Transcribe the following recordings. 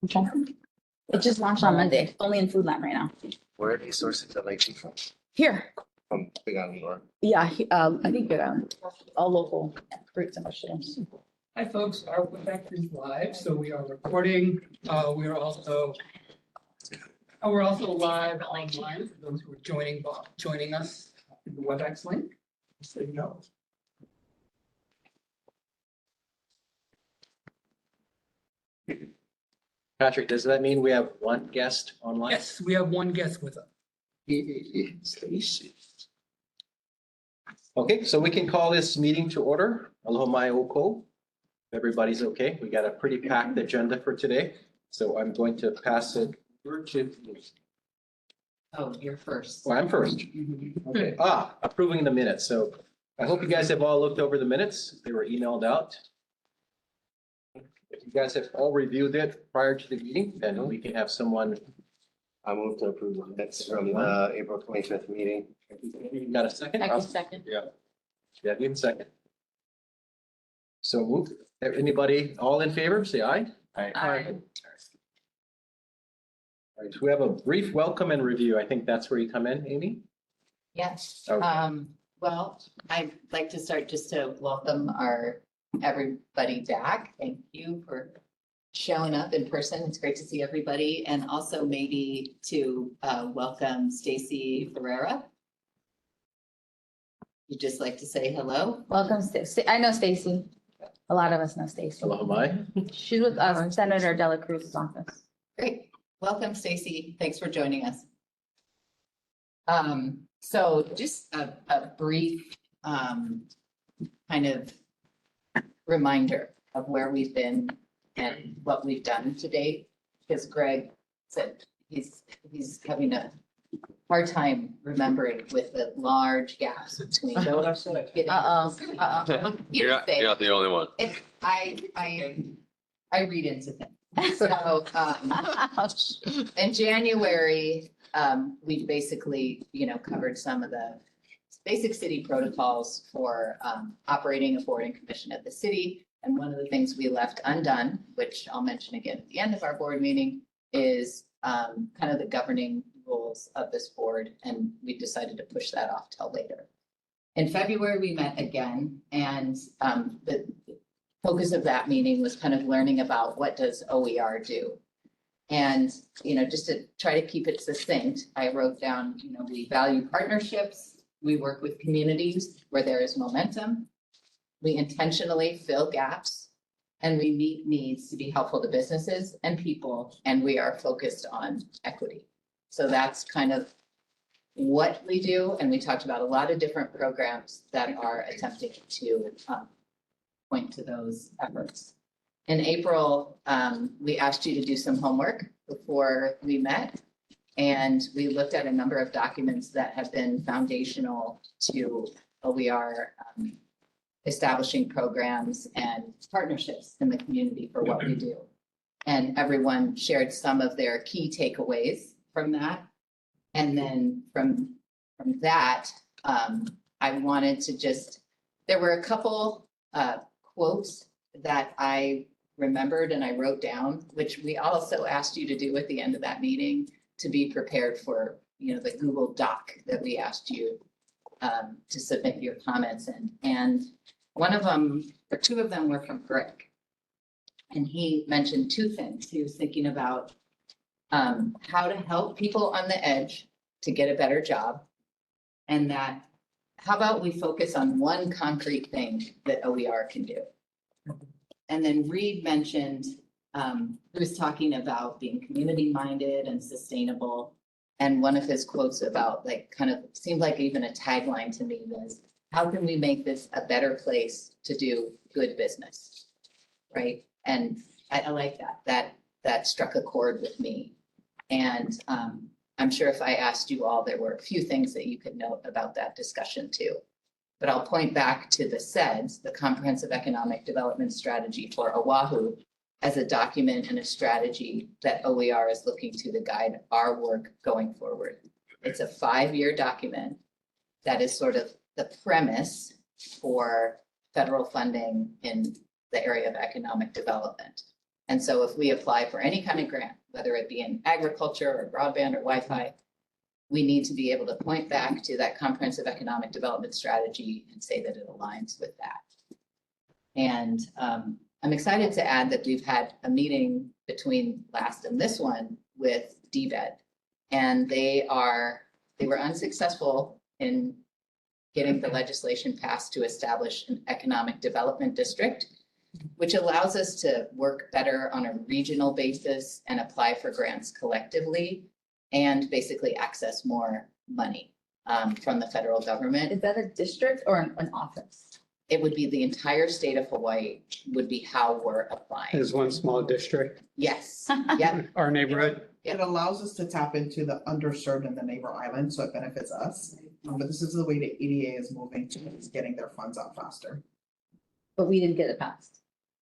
Okay. It just launched on Monday, only in Foodland right now. Where are these sources that like from? Here, From Big Island or? yeah, I think all local fruits and vegetables. Hi, folks. Our WebEx is live, so we are recording. We are also live online for those who are joining us in the WebEx link. So you know. Patrick, does that mean we have one guest online? Yes, we have one guest with us. Stacy. Okay, so we can call this meeting to order. Aloha mai oko. Everybody's okay. We got a pretty packed agenda for today. So I'm going to pass it over to. Oh, you're first. Well, I'm first. Okay. Approving the minutes. So I hope you guys have all looked over the minutes. They were emailed out. If you guys have all reviewed it prior to the meeting, then we can have someone. I move to approve the minutes from the April 25th meeting. Got a second? I can second. Yeah, give me a second. So moved. Anybody, all in favor, say aye. Aye. All right, so we have a brief welcome and review. I think that's where you come in, Amy. Yes, Okay. well, I'd like to start just to welcome everybody back. Thank you for showing up in person. It's great to see everybody. And also maybe to welcome Stacy Ferreira. You'd just like to say hello? Welcome, Stacy. I know Stacy. A lot of us know Stacy. Aloha mai. She's with Senator Dela Cruz's office. Great. Welcome, Stacy. Thanks for joining us. So just a brief kind of reminder of where we've been and what we've done to date, because Greg said he's having a hard time remembering with the large gaps between. Uh-oh. You're not the only one. I read into things. So, Ouch. in January, we basically, covered some of the basic city protocols for operating a boarding commission at the city. And one of the things we left undone, which I'll mention again at the end of our board meeting, is kind of the governing rules of this board. And we decided to push that off till later. In February, we met again, and the focus of that meeting was kind of learning about what does OER do. And, just to try to keep it succinct, I wrote down, we value partnerships. We work with communities where there is momentum. We intentionally fill gaps, and we meet needs to be helpful to businesses and people, and we are focused on equity. So that's kind of what we do. And we talked about a lot of different programs that are attempting to point to those efforts. In April, we asked you to do some homework before we met. And we looked at a number of documents that have been foundational to OER establishing programs and partnerships in the community for what we do. And everyone shared some of their key takeaways from that. And then from that, I wanted to there were a couple quotes that I remembered and I wrote down, which we also asked you to do at the end of that meeting to be prepared for, the Google Doc that we asked you to submit your comments in. And one of them, or two of them, were from Greg. And he mentioned two things. He was thinking about how to help people on the edge to get a better job. And that, how about we focus on one concrete thing that OER can do? And then Reed mentioned, he was talking about being community-minded and sustainable. And one of his quotes about seemed like even a tagline to me was, how can we make this a better place to do good business? Right? And I like that. That struck a chord with me. And I'm sure if I asked you all, there were a few things that you could note about that discussion too. But I'll point back to the CEDS, the Comprehensive Economic Development Strategy for Oahu, as a document and a strategy that OER is looking to guide our work going forward. It's a 5-year document that is sort of the premise for federal funding in the area of economic development. And so if we apply for any kind of grant, whether it be in agriculture or broadband or Wi-Fi, we need to be able to point back to that comprehensive economic development strategy and say that it aligns with that. And I'm excited to add that we've had a meeting between last and this one with DBED. And they were unsuccessful in getting the legislation passed to establish an economic development district, which allows us to work better on a regional basis and apply for grants collectively and basically access more money from the federal government. Is that a district or an office? It would be the entire state of Hawaii would be how we're applying. As one small district, Yes, yep, our neighborhood. Yeah. It allows us to tap into the underserved in the neighbor island, so it benefits us. But this is the way the EDA is moving to, is getting their funds out faster. But we didn't get it passed.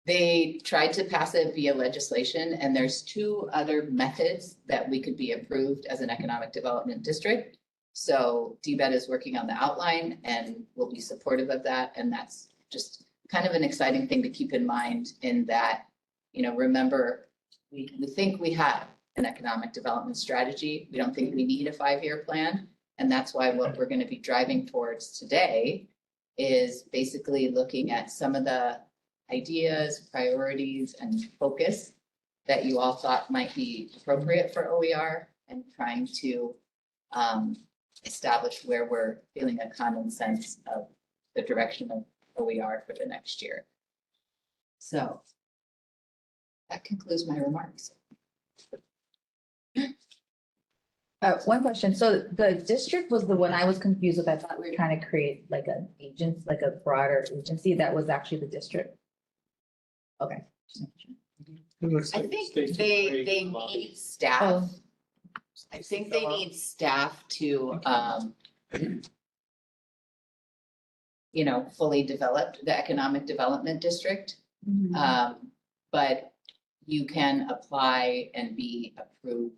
they tried to pass it via legislation, and there's two other methods that we could be approved as an economic development district. So DBED is working on the outline and will be supportive of that, and that's just kind of an exciting thing to keep in mind in that, remember, we think we have an economic development strategy. We don't think we need a 5-year plan. And that's why what we're going to be driving towards today is basically looking at some of the ideas, priorities, and focus that you all thought might be appropriate for OER and trying to establish where we're feeling a common sense of the direction of OER for the next year. So that concludes my remarks. One question. So the district was the one I was confused with. I thought we were trying to create like an agent, like a broader agency that was actually the district. Okay. I think they need staff. Oh. I think they need staff to, fully develop the economic development district. But you can apply and be approved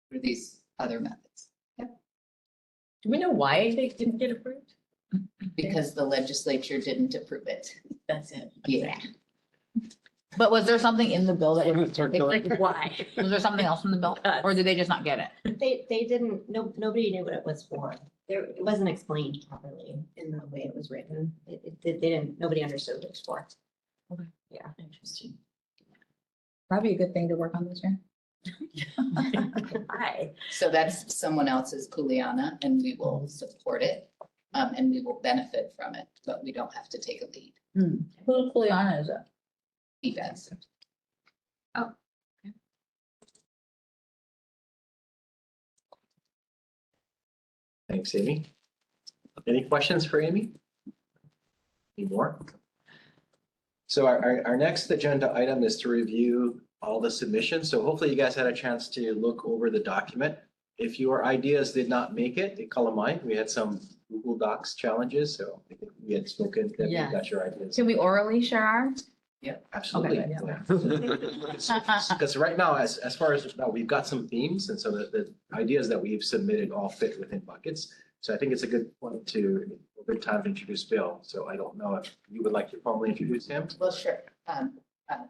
through these other methods. Do we know why they didn't get approved? Because the legislature didn't approve it. That's it. Yeah. But was there something in the bill that was, Circulate. Why? was there something else in the bill? Or did they just not get it? They didn't, nobody knew what it was for. It wasn't explained properly in the way it was written. They didn't, nobody understood what it was for. Interesting. Probably a good thing to work on this year. Hi. So that's someone else's kuleana, and we will support it. And we will benefit from it, but we don't have to take a lead. Who Juliana is it? Events. Thanks, Amy. Any questions for Amy? Any more? So our next agenda item is to review all the submissions. So hopefully you guys had a chance to look over the document. If your ideas did not make it, they call them mine. We had some Google Docs challenges, so I think we had spoken, that we Yeah. got your ideas. Can we orally share ours? Absolutely. Okay, Because right now, as far as now, we've got some themes, and so the ideas that we've submitted all fit within buckets. So I think it's a good time to introduce Bill. So I don't know if you would like to formally introduce him. Well, sure.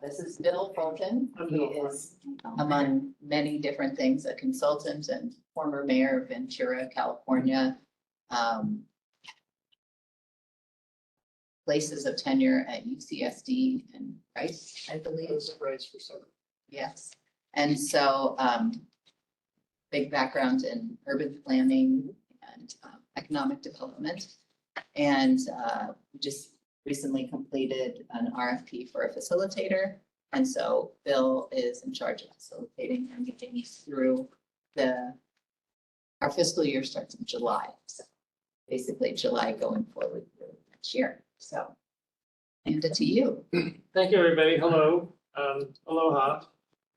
This is Bill Fulton. He is, among many different things, a consultant and former mayor of Ventura, California. Places of tenure at UCSD and Rice, I believe. Rice for some. Yes. And so, big background in urban planning and economic development. And just recently completed an RFP for a facilitator. And so Bill is in charge of facilitating and getting us through our fiscal year starts in July. So basically July going forward through next year. So hand it to you. Thank you, everybody. Hello, aloha.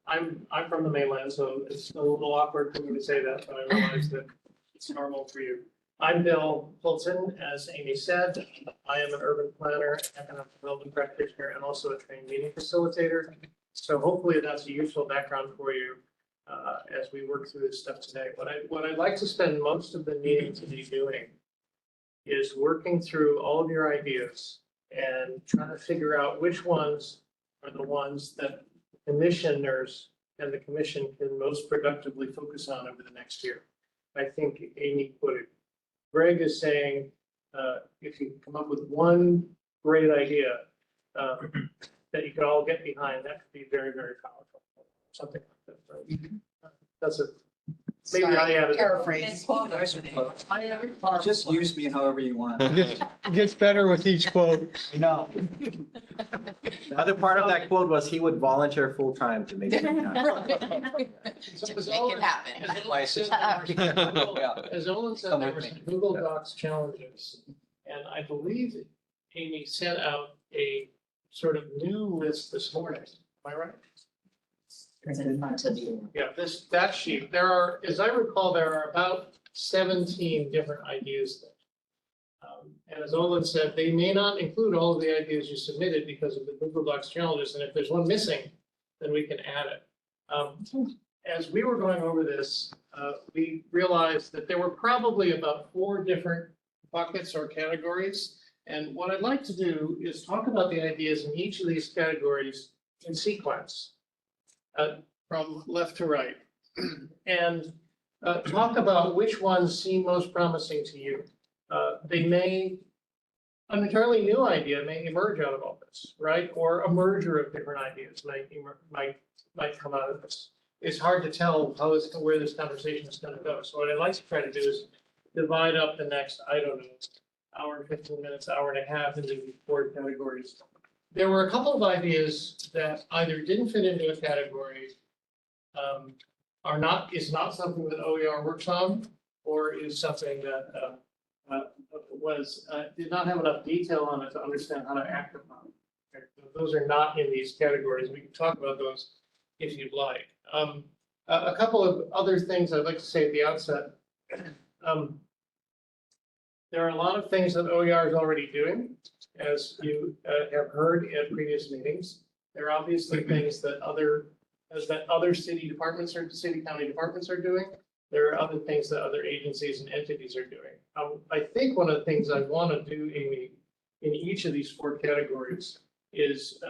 I'm from the mainland, so it's a little awkward for me to say that, but I realize that it's normal for you. I'm Bill Fulton, as Amy said. I am an urban planner, economic development practitioner, and also a trained meeting facilitator. So hopefully that's a useful background for you as we work through this stuff today. What I'd like to spend most of the meeting today doing is working through all of your ideas and trying to figure out which ones are the ones that commissioners and the commission can most productively focus on over the next year. I think Amy put it. Greg is saying, if you come up with one great idea that you could all get behind, that could be very, very powerful. Something like that. Right? That's a, maybe I Sorry, added. paraphrase. Just use me however you want. It gets better with each quote. No. The other part of that quote was he would volunteer full-time to make it happen. To make it happen. As Olin said, there were some Google Docs challenges, and I believe Amy sent out a sort of new list this morning. Am I right? It's in front of you. Yeah, that sheet, there are, as I recall, there are about 17 different ideas there. And as Olin said, they may not include all of the ideas you submitted because of the Google Docs challenges, and if there's one missing, then we can add it. As we were going over this, we realized that there were probably about 4 different buckets or categories. And what I'd like to do is talk about the ideas in each of these categories in sequence, from left to right, and talk about which ones seem most promising to you. An entirely new idea may emerge out of all this, right? Or a merger of different ideas might come out of this. It's hard to tell where this conversation is going to go. So what I'd like to try to do is divide up the next, I don't know, hour and 15 minutes, hour and a half into these 4 categories. There were a couple of ideas that either didn't fit into a category, is not something that OER works on, or is something that did not have enough detail on it to understand how to act upon it. Okay, so those are not in these categories. We can talk about those if you'd like. A couple of other things I'd like to say at the outset. There are a lot of things that OER is already doing, as you have heard at previous meetings. There are obviously things that other city departments or city county departments are doing. There are other things that other agencies and entities are doing. I think one of the things I want to do, Amy, in each of these 4 categories is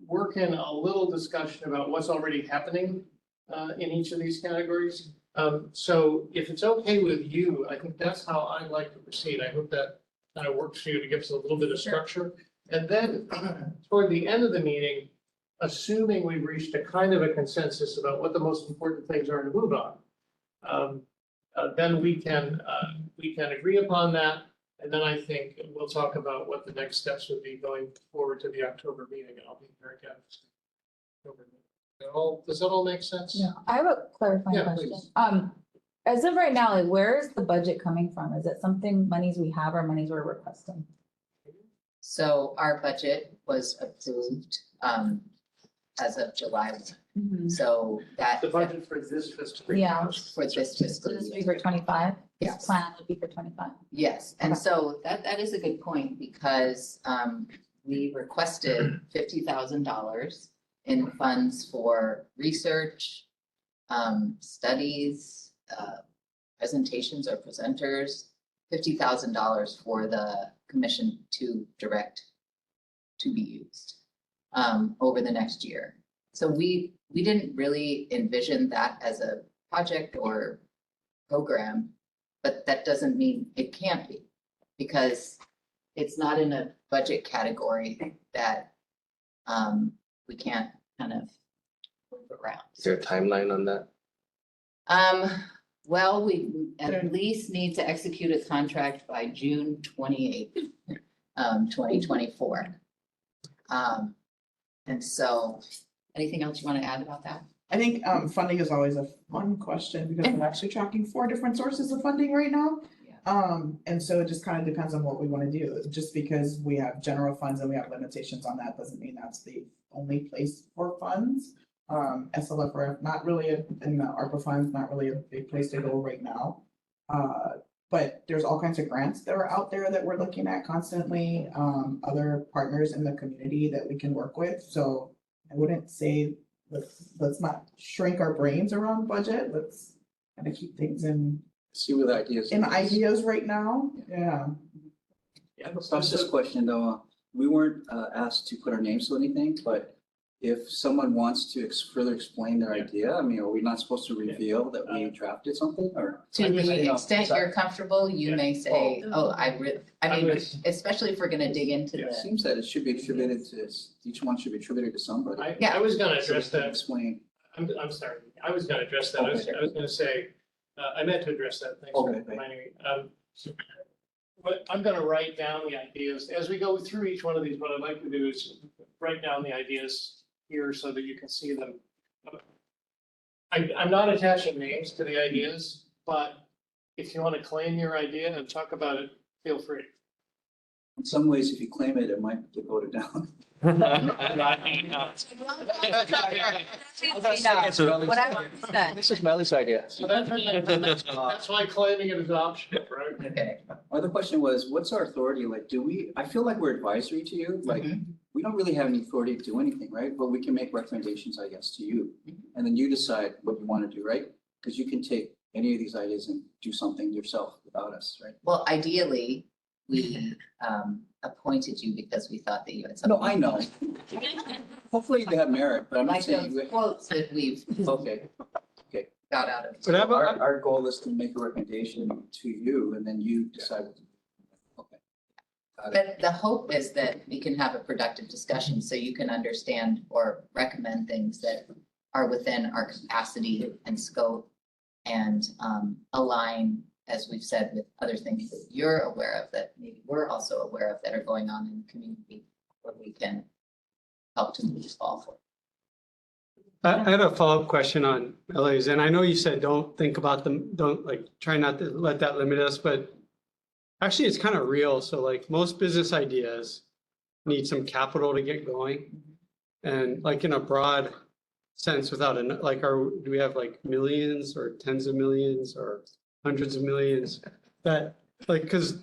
work in a little discussion about what's already happening in each of these categories. So if it's okay with you, I think that's how I'd like to proceed. I hope that kind of works for you to give us a little bit of structure. And then toward the end of the meeting, assuming we've reached a kind of a consensus about what the most important things are to move on, then we can agree upon that. And then I think we'll talk about what the next steps would be going forward to the October meeting, and I'll be very glad. Does that all make sense? Yeah, I have a clarifying Yeah, question. please. As of right now, like, where is the budget coming from? Is it something, monies we have or monies we're requesting? So our budget was approved as of July 1. So that. The budget for this fiscal. Yeah. For this So fiscal this would be year. for 25? This Yes. plan would be for 25? Yes, and Okay. so that is a good point because we requested $50,000 in funds for research, studies, presentations or presenters, $50,000 for the commission to direct to be used over the next year. So we didn't really envision that as a project or program, but that doesn't mean it can't be, because it's not in a budget category that we can't kind of move around. Is there a timeline on that? Well, we at least need to execute a contract by June 28th, 2024. And so, anything else you want to add about that? I think funding is always a fun question because we're actually tracking 4 different sources of funding right now. And so it just kind of depends on what we want to do. Just because we have general funds and we have limitations on that doesn't mean that's the only place for funds. SLFRF, not really, and the ARPA funds, not really a big place to go right now. But there's all kinds of grants that are out there that we're looking at constantly, other partners in the community that we can work with. So I wouldn't say, let's not shrink our brains around budget. Let's kind of keep things See what ideas. in ideas right now. Yeah. That's this question though, we weren't asked to put our names to anything, but if someone wants to further explain their idea, I mean, are we not supposed to reveal that we drafted something or? To I the know. extent you're comfortable, you may say, oh, I mean, was- especially if we're gonna dig into It the, seems that it should be attributed to, each one should be attributed to somebody. I was gonna So we address can that. Explain. I'm sorry. I was gonna address that. I was gonna say, I meant to address that. Thanks for Okay. reminding me. But I'm gonna write down the ideas. As we go through each one of these, what I'd like to do is write down the ideas here so that you can see them. I'm not attaching names to the ideas, but if you want to claim your idea and talk about it, feel free. In some ways, if you claim it, it might get voted down. This is Melly's idea. So that's why claiming it is optional, right? okay. My other question was, what's our authority? Like, I feel like we're advisory to you, like, we don't really have any authority to do anything, right? But we can make recommendations, I guess, to you. And then you decide what you want to do, right? Because you can take any of these ideas and do something yourself without us, right? Well, ideally, we appointed you because we thought that you had something. No, I know. Hopefully they have merit, but I'm not Like saying. those quotes that we've Okay, got out of. But I have a- our goal is to make a recommendation to you and then you decide. What to do. Okay. Got it. But the hope is that we can have a productive discussion so you can understand or recommend things that are within our capacity and scope and align, as we've said, with other things that you're aware of that maybe we're also aware of that are going on in the community where we can help to move this ball forward. I had a follow-up question on LAs, and I know you said don't think about them, don't like, try not to let that limit us, but actually it's kind of real. So like most business ideas need some capital to get going. And like in a broad sense without do we have like millions or tens of millions or hundreds of millions that like, because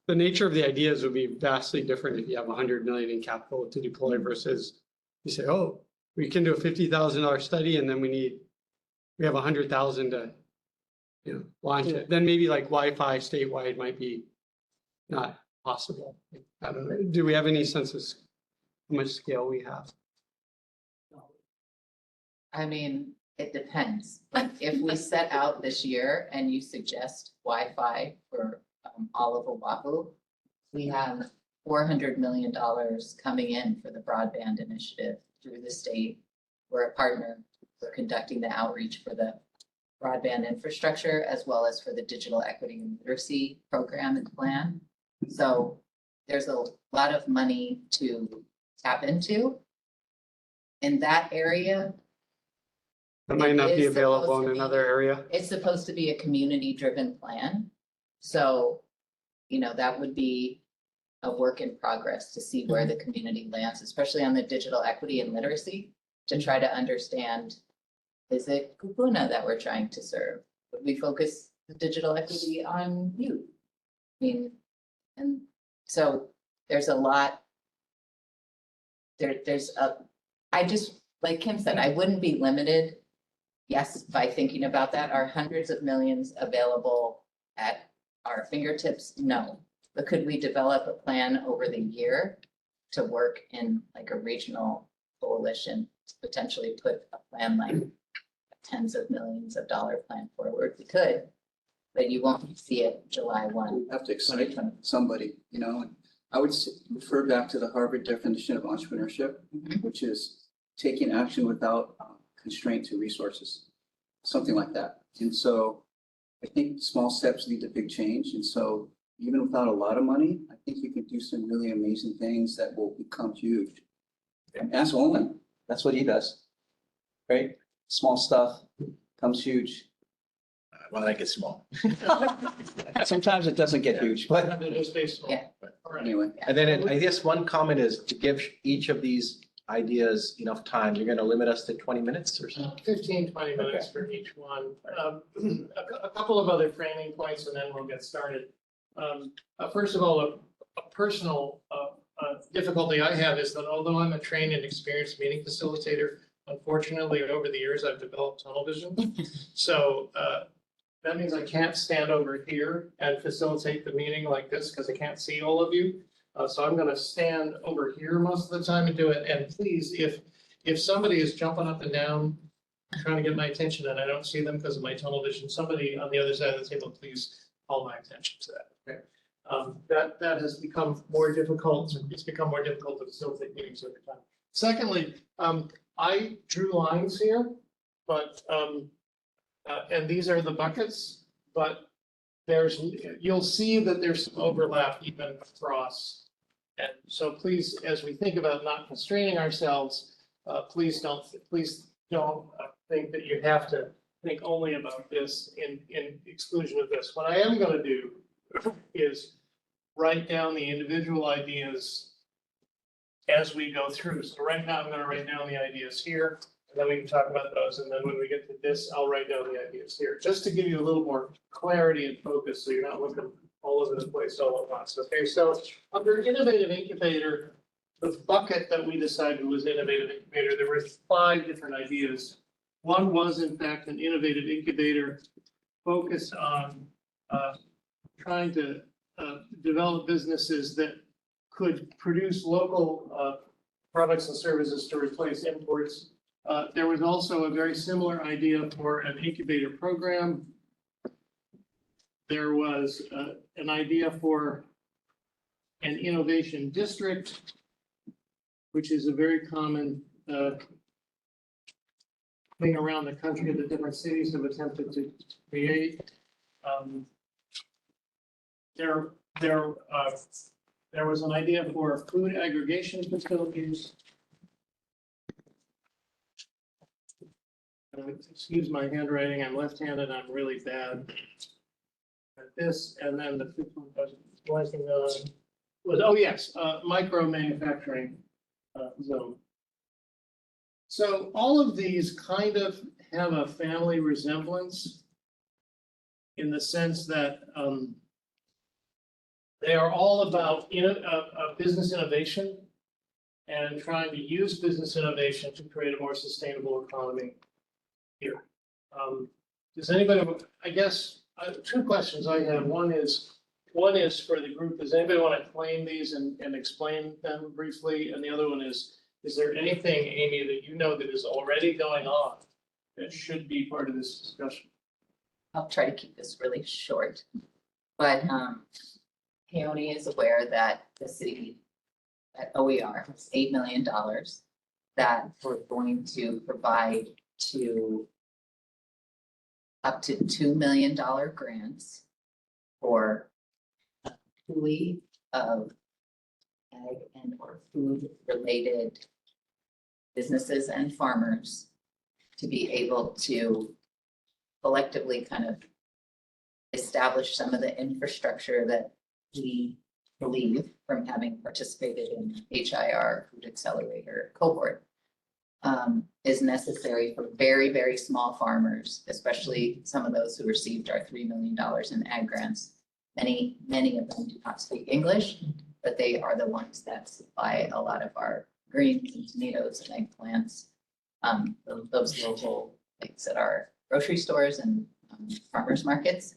the nature of the ideas would be vastly different if you have 100 million in capital to deploy versus you say, oh, we can do a $50,000 study and then we have 100,000 to, launch it. Then maybe like Wi-Fi statewide might be not possible. I don't know. Do we have any sense of how much scale we have? I mean, it depends. Like if we set out this year and you suggest Wi-Fi for all of Oahu, we have $400 million coming in for the broadband initiative through the state. We're a partner. We're conducting the outreach for the broadband infrastructure as well as for the digital equity and literacy program and plan. So there's a lot of money to tap into. In that area, That might not It be is available supposed in to be. another area. it's supposed to be a community-driven plan. So, that would be a work in progress to see where the community lands, especially on the digital equity and literacy, to try to understand, is it Kupuna that we're trying to serve? Would we focus the digital equity on youth? I mean, and so there's a lot. I just, like Kim said, I wouldn't be limited. Yes, by thinking about that, are hundreds of millions available at our fingertips? No. But could we develop a plan over the year to work in like a regional coalition to potentially put a plan like tens of millions of dollar plan forward? We could, but you won't see it July 1. We have to excite somebody, and I would refer back to the Harvard definition of entrepreneurship, which is taking action without constraint to resources, something like that. And so I think small steps lead to big change. And so even without a lot of money, I think you can do some really amazing things that will become huge. And ask Olin, that's what he does, right? Small stuff comes huge. Well, I get small. Sometimes it doesn't get huge, but It is based on. Yeah. All right. anyway. And then I guess one comment is to give each of these ideas enough time. You're going to limit us to 20 minutes or so? 15, 20 minutes for each one. A couple of other framing points and then we'll get started. First of all, a personal difficulty I have is that although I'm a trained and experienced meeting facilitator, unfortunately, over the years, I've developed tunnel vision. So that means I can't stand over here and facilitate the meeting like this because I can't see all of you. So I'm gonna stand over here most of the time and do it. And please, if somebody is jumping up and down, trying to get my attention and I don't see them because of my tunnel vision, somebody on the other side of the table, please call my attention to that, okay? That has become more difficult. It's become more difficult to facilitate meetings over time. Secondly, I drew lines here, but, and these are the buckets, but you'll see that there's some overlap even across. And so please, as we think about not constraining ourselves, please don't think that you have to think only about this in exclusion of this. What I am going to do is write down the individual ideas as we go through. So right now, I'm going to write down the ideas here, and then we can talk about those. And then when we get to this, I'll write down the ideas here, just to give you a little more clarity and focus, so you're not looking all over the place all at once. Okay, so under innovative incubator, the bucket that we decided was innovative incubator, there were 5 different ideas. One was, in fact, an innovative incubator focused on trying to develop businesses that could produce local products and services to replace imports. There was also a very similar idea for an incubator program. There was an idea for an innovation district, which is a very common thing around the country that different cities have attempted to create. There was an idea for food aggregation facilities. Excuse my handwriting, I'm left-handed, I'm really bad at this. And then the fifth one I was blanking on was, oh yes, micro manufacturing zone. So all of these kind of have a family resemblance in the sense that they are all about business innovation and trying to use business innovation to create a more sustainable economy here. Does anybody, I guess, 2 questions I have. One is for the group, does anybody want to claim these and explain them briefly? And the other one is there anything, Amy, that you know that is already going on that should be part of this discussion? I'll try to keep this really short, but Peony is aware that the city at OER has $8 million that we're going to provide to up to $2 million grants for fully of ag and or food related businesses and farmers to be able to collectively kind of establish some of the infrastructure that we believe from having participated in HIR Food Accelerator cohort is necessary for very, very small farmers, especially some of those who received our $3 million in ag grants. Many of them do not speak English, but they are the ones that supply a lot of our greens and tomatoes and eggplants, those local things at our grocery stores and farmers markets.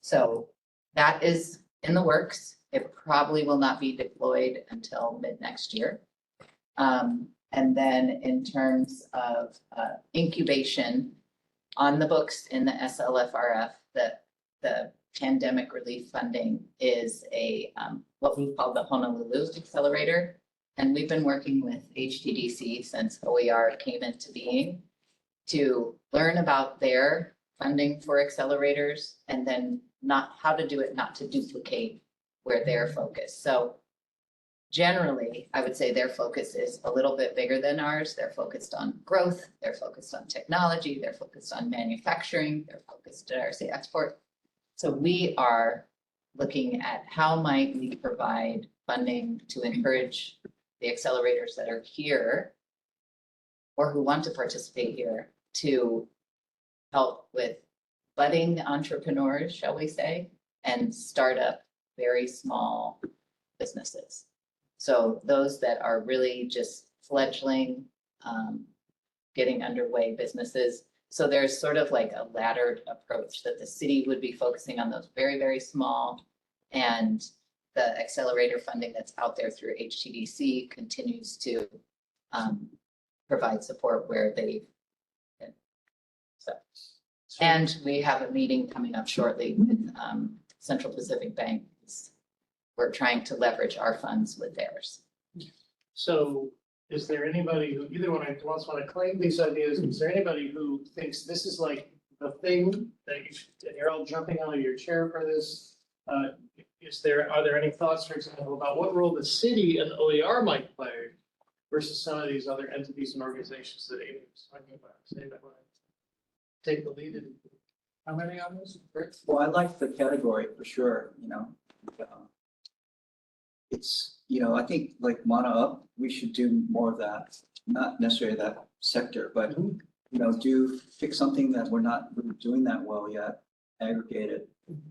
So that is in the works. It probably will not be deployed until mid next year. And then in terms of incubation on the books in the SLFRF, the pandemic relief funding is a what we call the Honolulu Accelerator. And we've been working with HTDC since OER came into being to learn about their funding for accelerators and then not how to do it, not to duplicate where they're focused. So generally, I would say their focus is a little bit bigger than ours. They're focused on growth, they're focused on technology, they're focused on manufacturing, they're focused on export. So we are looking at how might we provide funding to encourage the accelerators that are here or who want to participate here to help with budding entrepreneurs, shall we say, and start up very small businesses. So those that are really just fledgling, getting underway businesses. So there's sort of like a laddered approach that the city would be focusing on those very, very small and the accelerator funding that's out there through HTDC continues to provide support where they. So, and we have a meeting coming up shortly with Central Pacific Bank. We're trying to leverage our funds with theirs. So is there anybody who, either one of wants want to claim these ideas? Is there anybody who thinks this is like the thing that you should, and you're all jumping out of your chair for this? Are there any thoughts, for example, about what role the city and OER might play versus some of these other entities and organizations that Amy was talking about? Say that when I take the lead in how many on this? Well, I like the category for sure, It's, I think like Mana Up, we should do more of that, not necessarily that sector, but, do pick something that we're not really doing that well yet, aggregate it,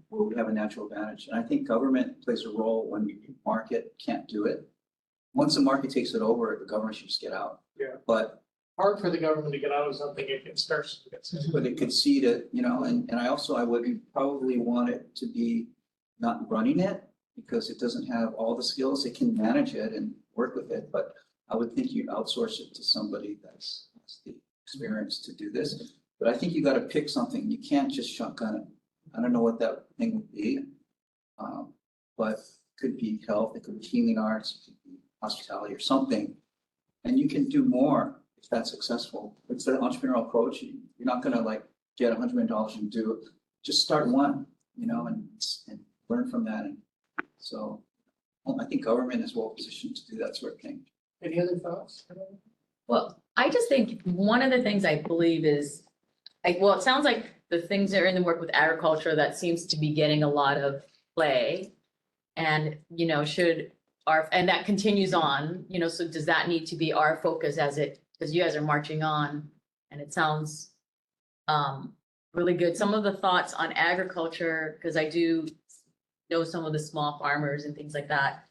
where we have a natural advantage. And I think government plays a role when the market can't do it. Once the market takes it over, the government should just get out. Yeah. But Hard for the government to get out of something if it starts to get. but it could seed it, and I would probably want it to be not running it because it doesn't have all the skills. It can manage it and work with it, but I would think you'd outsource it to somebody has the experience to do this. But I think you got to pick something. You can't just shotgun it. I don't know what that thing would be. But it could be health, it could be healing arts, it could be hospitality or something. And you can do more if that's successful. It's the entrepreneurial approach. You're not gonna like get $100 million and do it. Just start one, and learn from that. And so I think government is well positioned to do that sort of thing. Any other thoughts? Well, I just think one of the things I believe is, it sounds like the things that are in the work with agriculture that seems to be getting a lot of play. And, and that continues on, so does that need to be our focus because you guys are marching on and it sounds really good. Some of the thoughts on agriculture, because I do know some of the small farmers and things like that.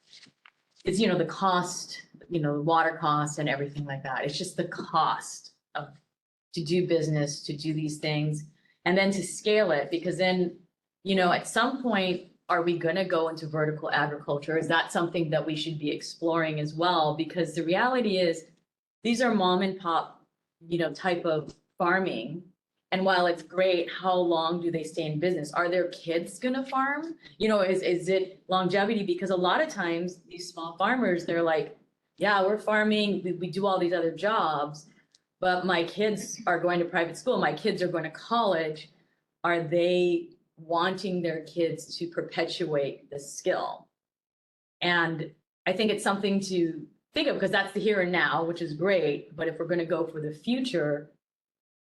It's, the cost, the water costs and everything like that. It's just the cost to do business, to do these things, and then to scale it, because then, at some point, are we gonna go into vertical agriculture? Is that something that we should be exploring as well? Because the reality is, these are mom and pop, type of farming. And while it's great, how long do they stay in business? Are their kids gonna farm? Is it longevity? Because a lot of times these small farmers, they're like, yeah, we're farming, we do all these other jobs, but my kids are going to private school, my kids are going to college. Are they wanting their kids to perpetuate the skill? And I think it's something to think of, because that's the here and now, which is great. But if we're going to go for the future,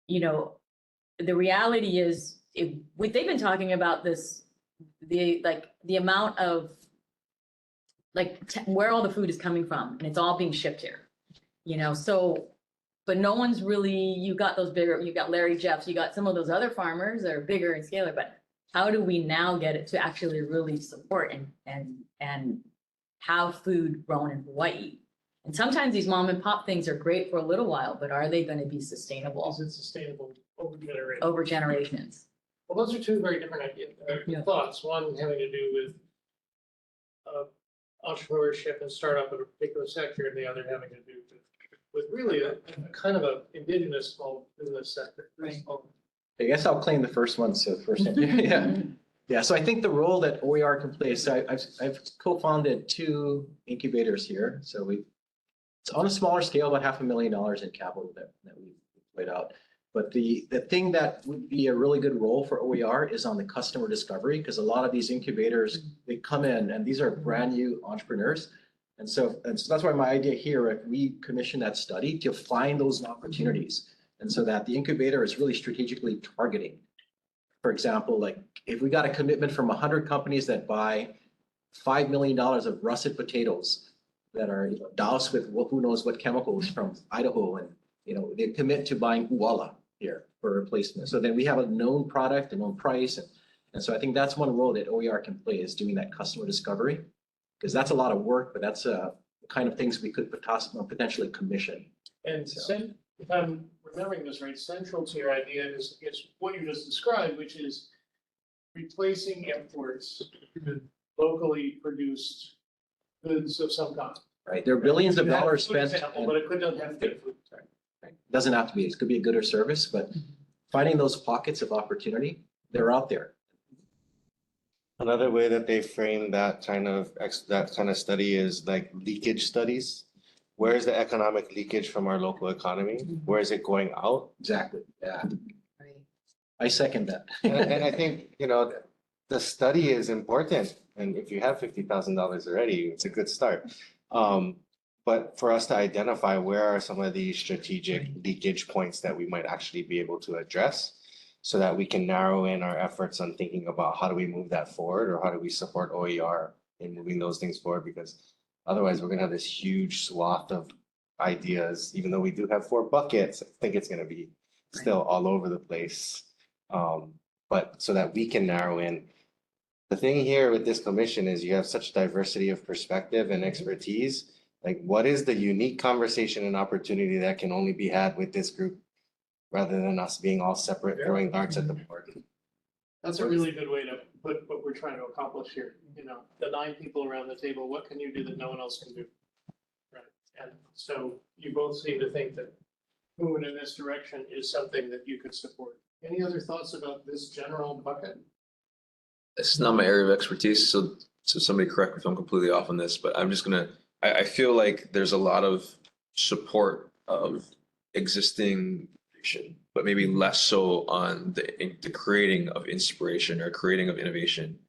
the reality is, they've been talking about this, the amount of where all the food is coming from, and it's all being shipped here, so, but no one's really, you got Larry Jeffs, you got some of those other farmers that are bigger and scalar, but how do we now get it to actually really support and have food grown in Hawaii? And sometimes these mom and pop things are great for a little while, but are they going to be sustainable? Is it sustainable over Over generations? Well, those are two very different ideas, thoughts. One having to do with entrepreneurship and startup in a particular sector, and the other having to do with really a kind of a indigenous small business sector. Right. I guess I'll claim the first one. So the first one, yeah. Yeah, so I think the role that OER can play, so I've co-founded 2 incubators here. So it's on a smaller scale, about $500,000 in capital that we've laid out. But the thing that would be a really good role for OER is on the customer discovery, because a lot of these incubators, they come in and these are brand new entrepreneurs. And so that's why my idea here, we commission that study to find those opportunities. And so that the incubator is really strategically targeting. For example, like if we got a commitment from 100 companies that buy $5 million of russet potatoes that are doused with who knows what chemicals from Idaho, and they commit to buying uwala here for replacement. So then we have a known product, a known price, and so I think that's one role that OER can play, is doing that customer discovery, because that's a lot of work, but that's the kind of things we could potentially commission. And if I'm remembering this right, central to your idea is what you just described, which is replacing imports locally produced goods of some kind. Right? There are billions of dollars Food spent. example, But it couldn't have good food. Doesn't have to be, it could be a good or service, but finding those pockets of opportunity, they're out there. Another way that they frame that kind of study is like leakage studies. Where is the economic leakage from our local economy? Where is it going out? Exactly, yeah. Right. I second that. And I think, the study is important. And if you have $50,000 already, it's a good start. But for us to identify where are some of these strategic leakage points that we might actually be able to address so that we can narrow in our efforts on thinking about how do we move that forward or how do we support OER in moving those things forward? Because otherwise we're gonna have this huge swath of ideas, even though we do have 4 buckets, I think it's gonna be still all over the place. But so that we can narrow in. The thing here with this commission is you have such diversity of perspective and expertise. Like, what is the unique conversation and opportunity that can only be had with this group rather than us being all separate, throwing darts at the board? That's a really good way to put what we're trying to accomplish here. The 9 people around the table, what can you do that no one else can do? Right, and so you both seem to think that moving in this direction is something that you could support. Any other thoughts about this general bucket? It's not my area of expertise, so somebody correct me if I'm completely off on this, but I'm just gonna, I feel like there's a lot of support of existing, but maybe less so on the creating of inspiration or creating of innovation.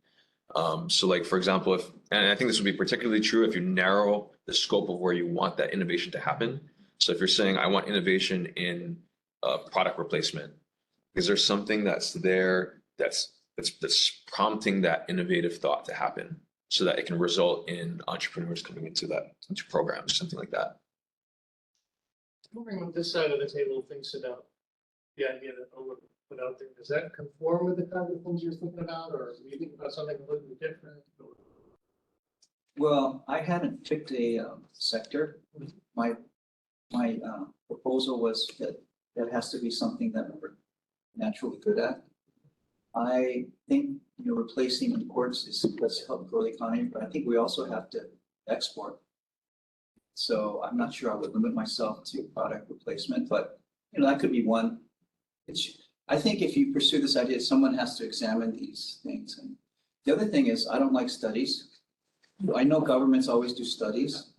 So like, for example, and I think this would be particularly true if you narrow the scope of where you want that innovation to happen. So if you're saying, I want innovation in product replacement, is there something that's there that's prompting that innovative thought to happen so that it can result in entrepreneurs coming into programs, something like that? Moving with this side of the table thinks about the idea that Owen put out there. Does that conform with the kind of things you're thinking about, or do you think about something completely different? Well, I hadn't picked a sector. My proposal was that has to be something that we're naturally good at. I think, replacing imports does help grow the economy, but I think we also have to export. So I'm not sure I would limit myself to product replacement, but that could be one. I think if you pursue this idea, someone has to examine these things. And the other thing is, I don't like studies. I know governments always do studies,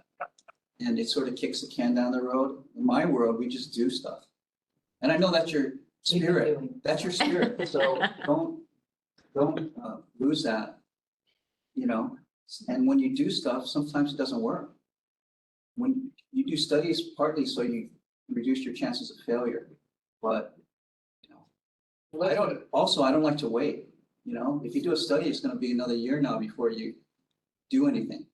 and it sort of kicks the can down the road. In my world, we just do stuff. And I know that's your spirit. That's your spirit. So don't lose that, And when you do stuff, sometimes it doesn't work. When you do studies, partly so you reduce your chances of failure. But, I don't like to wait. If you do a study, it's going to be another year now before you do anything.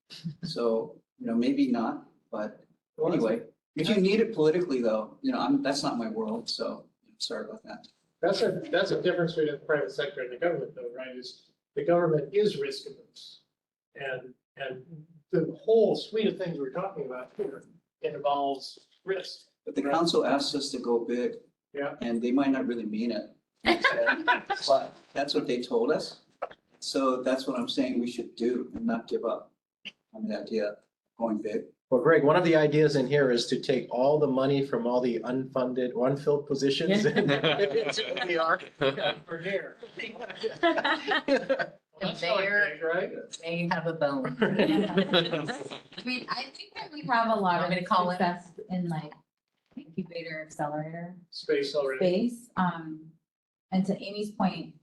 So, maybe not, but anyway, if you need it politically though, that's not my world. So sorry about that. That's a difference between the private sector and the government though, right? Is the government is risk averse. And the whole suite of things we're talking about here involves risk. But the council asks us to go big. Yeah. And they might not really mean it. But that's what they told us. So that's what I'm saying we should do and not give up on the idea of going big. Well, Greg, one of the ideas in here is to take all the money from all the unfunded or unfilled positions. For here. And there, right? they have a bone. I mean, I think that we have a lot Want me to of call it? success in like incubator, accelerator Space already. space. And to Amy's point,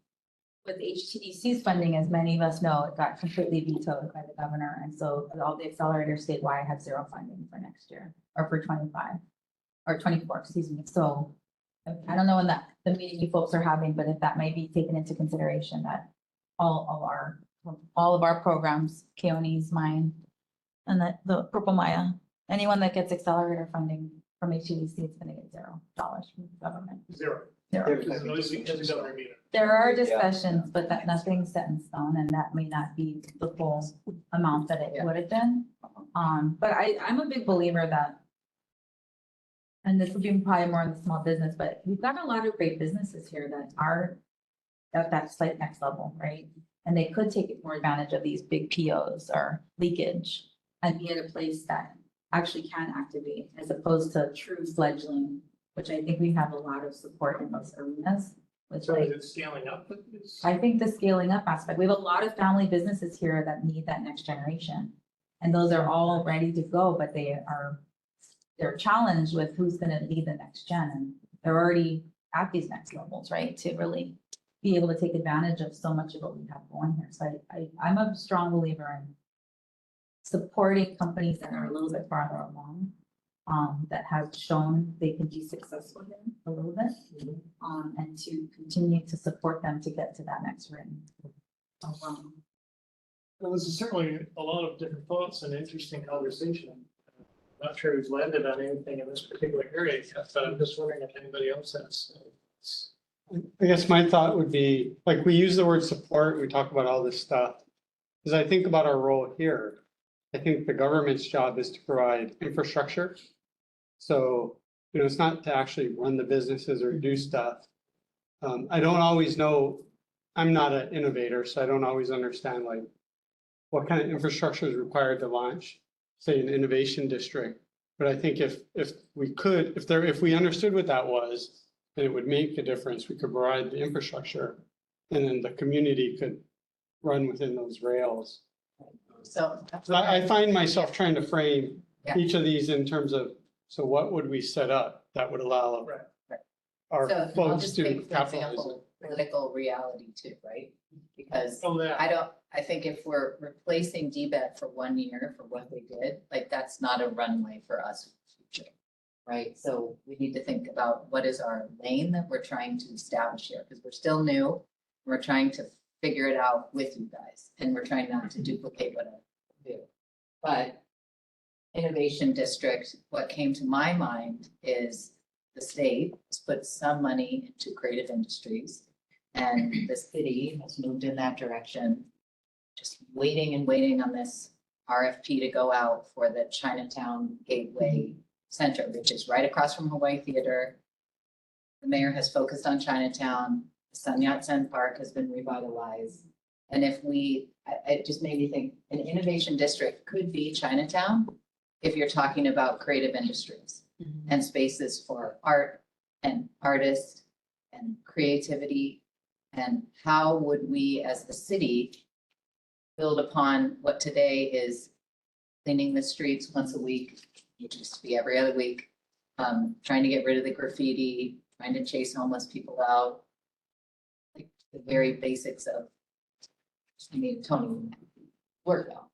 with HTDC's funding, as many of us know, it got completely vetoed by the governor. And so all the accelerators statewide have 0 funding for next year or for 25 or 24, excuse me. So I don't know when the meeting you folks are having, but if that may be taken into consideration that all of our programs, Keone's, mine, and the Purple Maya, anyone that gets accelerator funding from HTDC is going to get $0 from the government. Zero. Zero. Because the governor meter. There are discussions, but that nothing's set in stone, and that may not be the full amount that it would have been. But I'm a big believer that, and this will be probably more in the small business, but we've got a lot of great businesses here that are at that slight next level, right? And they could take more advantage of these big POs or leakage and be at a place that actually can activate as opposed to true fledgling, which I think we have a lot of support in those arenas. Which So is like, it scaling up? It's- I think the scaling up aspect, we have a lot of family businesses here that need that next generation. And those are all ready to go, but they're challenged with who's gonna lead the next gen. And they're already at these next levels, right? To really be able to take advantage of so much of what we have going here. So I'm a strong believer in supporting companies that are a little bit farther along, that have shown they can be successful here a little bit, and to continue to support them to get to that next ring. Well, this is certainly a lot of different thoughts and interesting conversation. Not sure we've landed on anything in this particular area yet, but I'm just wondering if anybody else has. I guess my thought would be, like, we use the word support, we talk about all this stuff. As I think about our role here, I think the government's job is to provide infrastructure. So, it's not to actually run the businesses or do stuff. I don't always know, I'm not an innovator, so I don't always understand like what kind of infrastructure is required to launch, say, an innovation district. But I think if we understood what that was, then it would make a difference. We could provide the infrastructure and then the community could run within those rails. So. So I find myself trying to frame Yeah. each of these in terms of, so what would we set up that would allow Right. our So I'll folks just to take, for capitalize? example, political reality too, right? Because Oh, yeah. I think if we're replacing DBET for 1 year for what they did, like that's not a runway for us for the future. Right? So we need to think about what is our lane that we're trying to establish here, because we're still new. We're trying to figure it out with you guys, and we're trying not to duplicate what I do. But Innovation District, what came to my mind is the state has put some money into creative industries, and the city has moved in that direction. Just waiting and waiting on this RFP to go out for the Chinatown Gateway Center, which is right across from Hawaii Theater. The mayor has focused on Chinatown. Sun Yat-sen Park has been revitalized. And if it just made me think, an innovation district could be Chinatown if you're talking about creative industries and spaces for art and artists and creativity. And how would we, as the city, build upon what today is cleaning the streets once a week, which used to be every other week, trying to get rid of the graffiti, trying to chase homeless people out, like the very basics of, Tony worked out.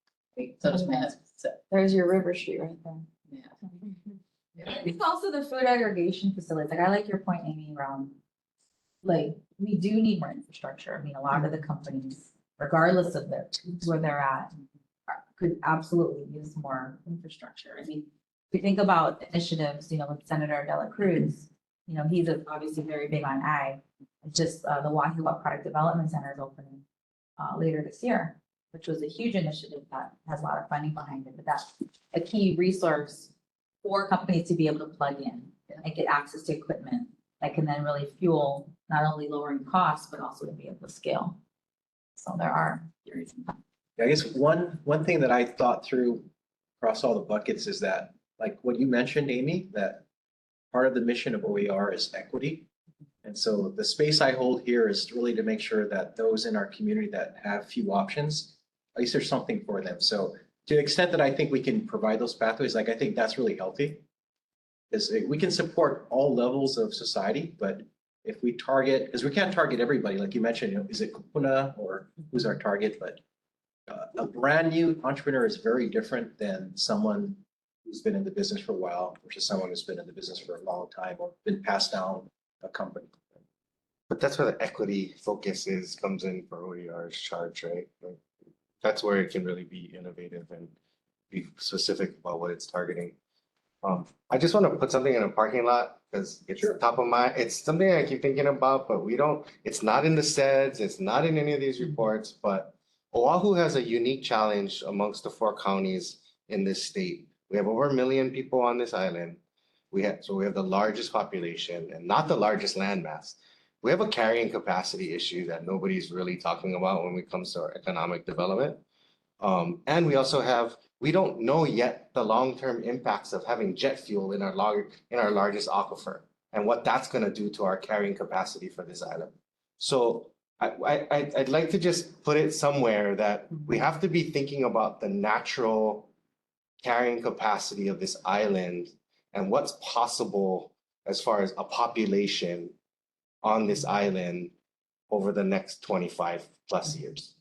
So does my husband, so, There's your River Street right there. yeah. I think also the food aggregation facilities, like I like your point, Amy, around, like, we do need more infrastructure. I mean, a lot of the companies, regardless of where they're at, could absolutely use more infrastructure. I mean, if we think about initiatives, with Senator Dela Cruz, he's obviously very big on ag. It's just the Wahiawa Product Development Center is opening later this year, which was a huge initiative that has a lot of funding behind it, but that's a key resource for companies to be able to plug in and get access to equipment that can then really fuel not only lowering costs, but also to be able to scale. So there are theories. I guess one thing that I thought through across all the buckets is that, like what you mentioned, Amy, that part of the mission of OER is equity. And so the space I hold here is really to make sure that those in our community that have few options, at least there's something for them. So to the extent that I think we can provide those pathways, like I think that's really healthy. Because we can support all levels of society, but if we target, because we can't target everybody, like you mentioned, is it kupuna or who's our target? But a brand new entrepreneur is very different than someone who's been in the business for a while versus someone who's been in the business for a long time or been passed down a company. But that's where the equity focus comes in for OER's charge, right? Like, that's where it can really be innovative and be specific about what it's targeting. I just want to put something in a parking lot because it's top of mind. It's something I keep thinking about, but it's not in the SEDS, it's not in any of these reports, but Oahu has a unique challenge amongst the 4 counties in this state. We have over 1 million people on this island. We have the largest population and not the largest landmass. we have a carrying capacity issue that nobody's really talking about when it comes to our economic development. And we also have, we don't know yet the long-term impacts of having jet fuel in our largest aquifer and what that's gonna do to our carrying capacity for this island. So I'd like to just put it somewhere that we have to be thinking about the natural carrying capacity of this island and what's possible as far as a population on this island over the next 25 plus years.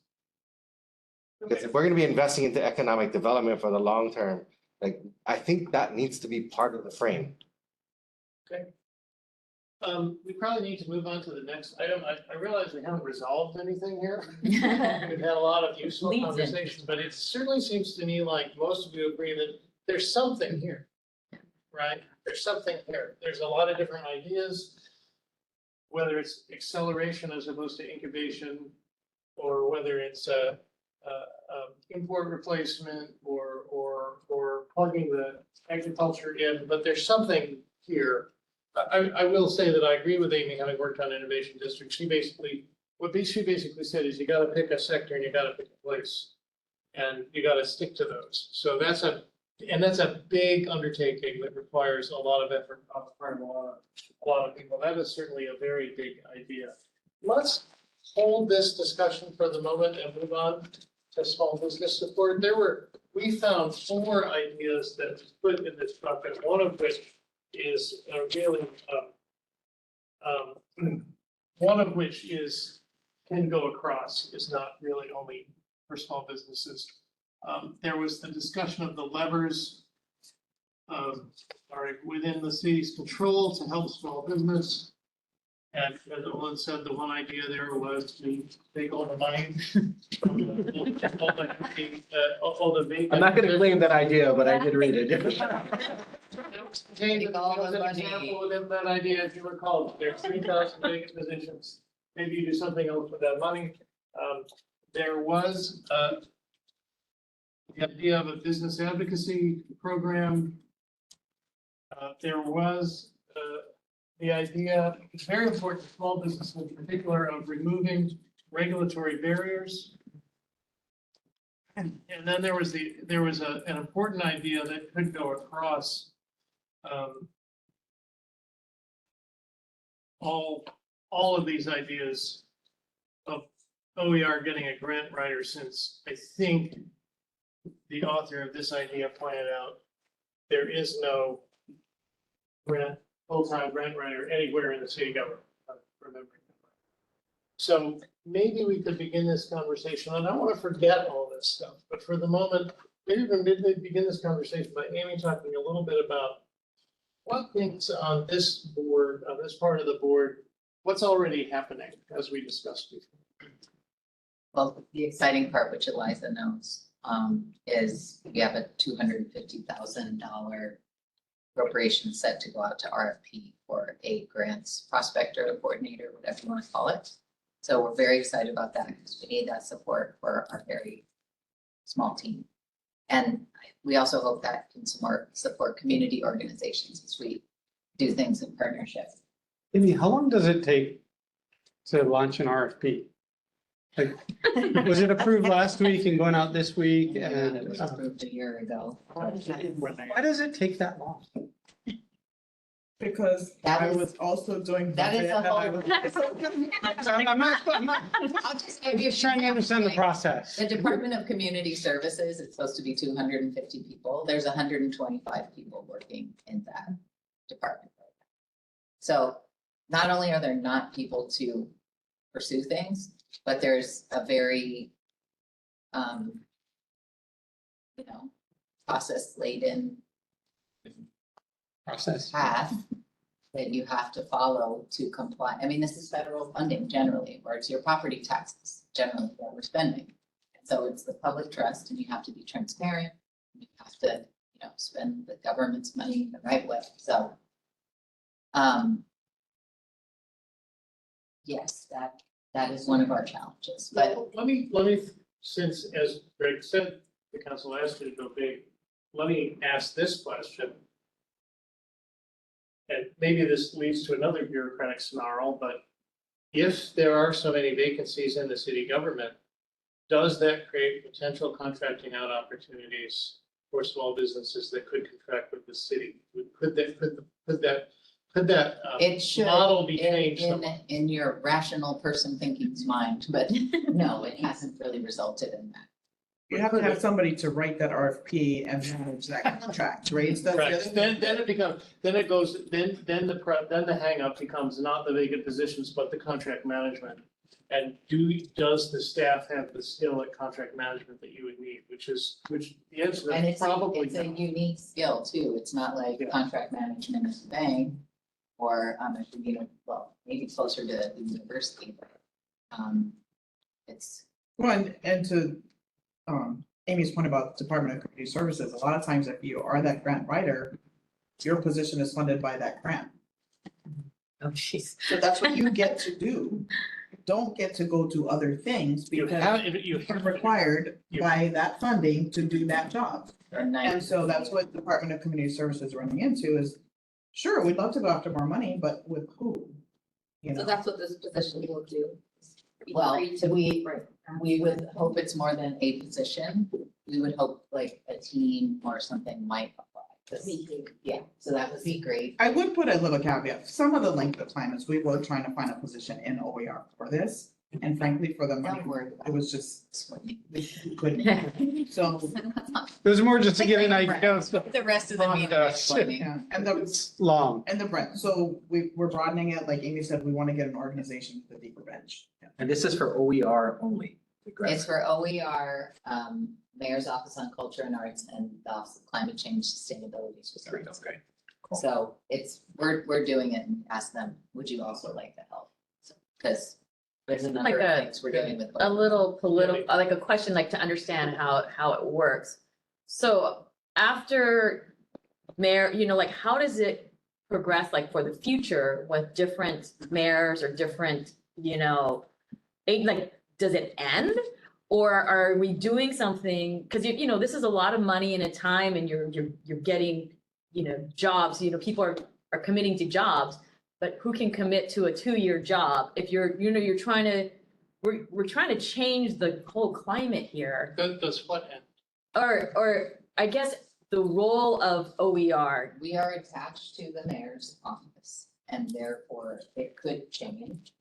Because if we're gonna be investing into economic development for the long term, like, I think that needs to be part of the frame. We probably need to move on to the next item. I realize we haven't resolved anything here. We've had a lot of useful Leads in. conversation, but it certainly seems to me like most of you agree that there's something here. Right? There's something here. There's a lot of different ideas. Whether it's acceleration as opposed to incubation, or whether it's import replacement or plugging the agriculture in, but there's something here. I will say that I agree with Amy, having worked on innovation district. She basically said is you gotta pick a sector and you gotta pick a place. And you gotta stick to those. So that's a big undertaking that requires a lot of effort on the part of a lot of people. That is certainly a very big idea. Let's hold this discussion for the moment and move on to small business support. We found 4 ideas that was put in this bucket, one of which is really, one of which can go across, is not really only for small businesses. There was the discussion of the levers are within the city's control to help small business. And as Olin said, the one idea there was to take all the money. All the vacant. I'm not gonna claim that idea, but I did read it. Take all the money. Example within that idea, if you recall, there's 3,000 vacant positions. Maybe you do something else with that money. There was the idea of a business advocacy program. There was the idea, it's very important to small businesses in particular, of removing regulatory barriers. And then there was an important idea that could go across all of these ideas of OER getting a grant writer, since I think the author of this idea pointed out there is no full-time grant writer anywhere in the city government, I'm remembering. So maybe we could begin this conversation, and I don't want to forget all this stuff, but for the moment, maybe we begin this conversation by Amy talking a little bit about what things on this board, on this part of the board, what's already happening, as we discussed before. Well, the exciting part, which Eliza knows, is we have a $250,000 appropriation set to go out to RFP for a grants prospector, or coordinator, whatever you want to call it. So we're very excited about that because we need that support for our very small team. And we also hope that can support community organizations as we do things in partnership. Amy, how long does it take to launch an RFP? Like, was it approved last week and going out this week? And it was approved a year ago. Why does it take that long? Because That I is- was also doing. That is budget, a and I whole. was- I'm not I'll just give you. trying to understand the process. The Department of Community Services, it's supposed to be 250 people. There's 125 people working in that department. So not only are there not people to pursue things, but there's a very, process laden Process. path that you have to follow to comply. I mean, this is federal funding generally, or it's your property taxes generally that we're spending. So it's the public trust, and you have to be transparent. You have to, spend the government's money the right way. So, yes, that is one of our challenges, but Let me, since, as Greg said, the council asked you to go big, let me ask this question. And maybe this leads to another bureaucratic snarl, but if there are so many vacancies in the city government, does that create potential contracting out opportunities for small businesses that could contract with the city? Could that It should, model be in, changed? in your rational person thinking's mind, but no, it hasn't really resulted in that. You have to have somebody to write that RFP and manage that contract, right? That's the other Right, thing. then it becomes, then it goes, then the hangup becomes not the vacant positions, but the contract management. And does the staff have the skill at contract management that you would need, which the answer And is it's a, probably it's a no. unique skill too. It's not like Yeah. contract management is a bank or, you know, well, maybe closer to the university, but, it's, Well, and to Amy's point about Department of Community Services, a lot of times if you are that grant writer, your position is funded by that grant. Oh, jeez. So that's what you get to do. Don't get to go to other things You because have, you you're have. required by that funding to do that job. and I. And so that's what Department of Community Services is running into is, sure, we'd love to go after more money, but with who? You So know, that's what this position will do. Well, Agree to- we- Right. We would hope it's more than a position. We would hope like a team or something might apply. 'Cause- Yeah, so that would be great. I would put a little caveat, some of the length of time is we were trying to find a position in OER for this. And frankly, for the money, Don't worry about it was just, it. we couldn't. So, It was more just to get an idea of the, The rest of the meeting. explaining. yeah, and the, it's long. and the breadth, so we're broadening it, like Amy said, we want to get an organization with a deeper bench. Yeah. And this is for OER only. It's for OER, Mayor's Office on Culture and Arts and the Office of Climate Change Sustainability. Great, okay. Cool. So it's, we're doing it and ask them, would you also like the help? Because there's a number Like of a- things we're doing with. A little political, like a question, like to understand how it works. So after mayor, you know, like how does it progress, like for the future with different mayors or different, you know, like, does it end? Or are we doing something, because you know, this is a lot of money and a time and you're getting, you know, jobs, you know, people are committing to jobs. But who can commit to a 2-year job if you're, you know, you're trying to, we're trying to change the whole climate here. Does what end? Or I guess the role of OER, We are attached to the mayor's office and therefore it could change.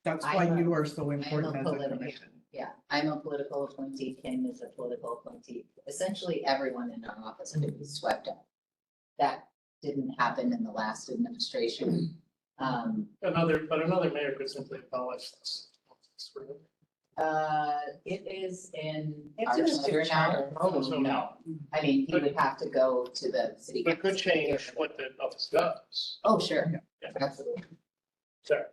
That's I why know. you are so I am important a as a political, commission. yeah, I'm a political appointee, Kim is a political appointee. Essentially, everyone in our office had to be swept up. That didn't happen in the last administration. Another mayor could simply abolish this. It is in It's our in the city charter charter. now, so no. I mean, he would have to go to the city. But it could council. change what the office does. Oh, sure, Yeah. absolutely. Sorry.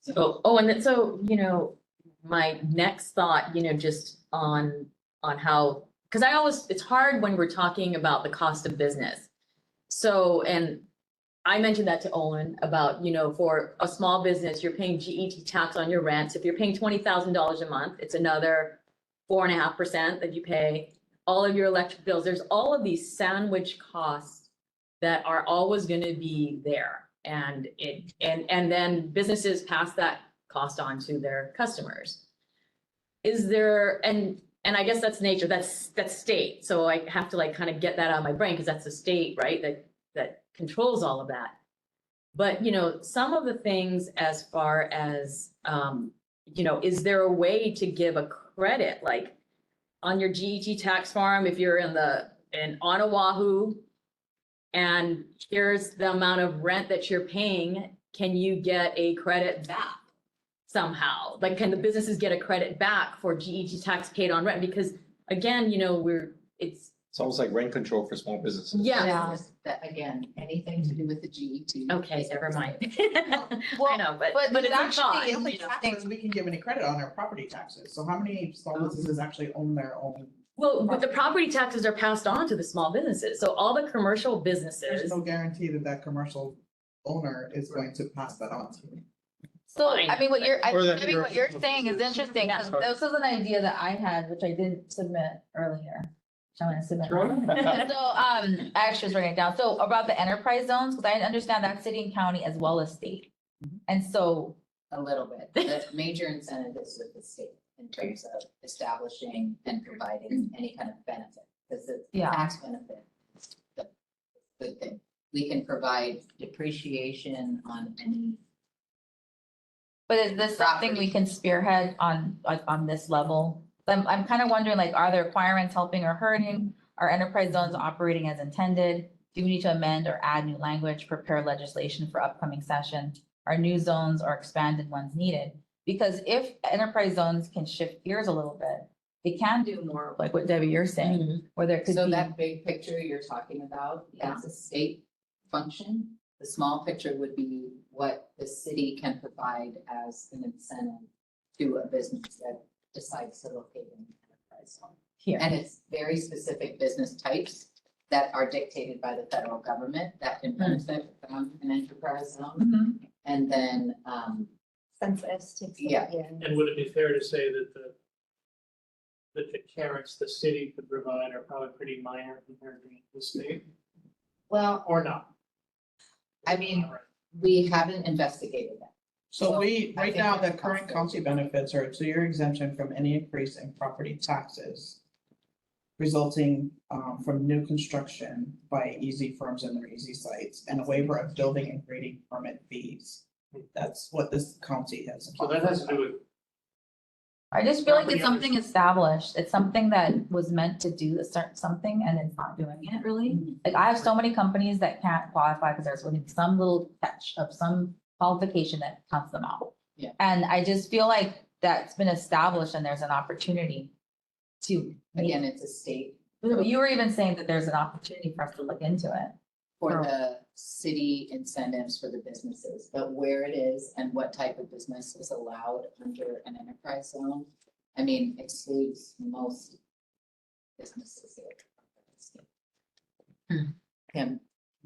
and then, so, you know, my next thought, you know, just on how, because it's hard when we're talking about the cost of business. So, and I mentioned that to Olin about, you know, for a small business, you're paying GET tax on your rent. So if you're paying $20,000 a month, it's another 4.5% that you pay. All of your electric bills, there's all of these sandwich costs that are always going to be there. And then businesses pass that cost on to their customers. Is there, and I guess that's nature, that's state. So I have to like kind of get that out of my brain because that's the state, right? That controls all of that. But, you know, some of the things as far as, you know, is there a way to give a credit, like on your GET tax form, if you're in on Oahu, and here's the amount of rent that you're paying, can you get a credit back somehow? Like, can the businesses get a credit back for GET tax paid on rent? Because again, you know, it's, It's almost like rent control for small businesses. yeah. That, again, anything to do with the GET. Okay, never mind. I Well, know, but but it's a actually thought, The only you know. taxes we can give any credit on are property taxes. So how many small businesses actually own their own? Well, but the property taxes are passed on to the small businesses. So all the commercial There's businesses, no guarantee that that commercial owner is going to pass that on to you. So, Fine. I mean, what you're Or that what you're saying is interesting, because Yeah. this was an idea that I had, which I didn't submit earlier. I'm gonna submit. now. So, I actually was writing it down. So about the enterprise zones, because I understand that's city and county as well as state. And so, A little bit. The major incentive is with the state in terms of establishing and providing any kind of benefit. Because the Yeah. tax benefit is the good thing. We can provide depreciation on any, but is this something we can spearhead on, like, on this level? I'm kind of wondering, like, are the requirements helping or hurting? Are enterprise zones operating as intended? Do we need to amend or add new language, prepare legislation for upcoming session? Are new zones or expanded ones needed? Because if enterprise zones can shift gears a little bit, it can do more, like what Debbie, you're saying, where there could so be. that big picture you're talking about, that's a state function. The small picture would be what the city can provide as an incentive to a business that decides to locate in an enterprise zone. Here. And it's very specific business types that are dictated by the federal government that can benefit from an enterprise zone. Mhm. And then, Census takes. Yeah. And would it be fair to say that the carrots the city could provide are probably pretty minor compared to the state, well, or not? I mean, we haven't investigated that. So Well, we, I right think now, the that's current possible. county benefits are, so your exemption from any increase in property taxes resulting from new construction by easy firms and their easy sites, and a waiver of building and grading permit fees. That's what this county has. So that has to do with, I just feel like it's Property something established. It's something that was meant to do a certain something and it's not doing it really. Like I have so many companies that can't qualify because there's within some little catch of some qualification that counts them out. Yeah. And I just feel like that's been established and there's an opportunity to. Again, it's a state You were even saying that there's an opportunity for us to look into it. for the city incentives for the businesses, but where it is and what type of business is allowed under an enterprise zone, I mean, excludes most businesses. Can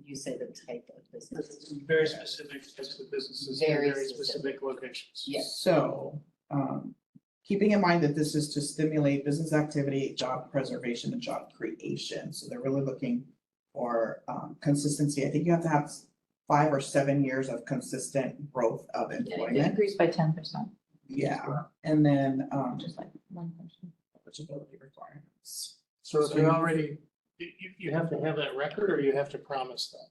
you say the type of business? very specific types of businesses, Very very specific. specific locations. Yes. So, keeping in mind that this is to stimulate business activity, job preservation, and job creation. So they're really looking for consistency. I think you have to have 5 or 7 years of consistent growth of It employment. increased by 10%, Yeah, and then just like one person. eligibility requirements. So if you're already, you have to have that record or you have to promise that?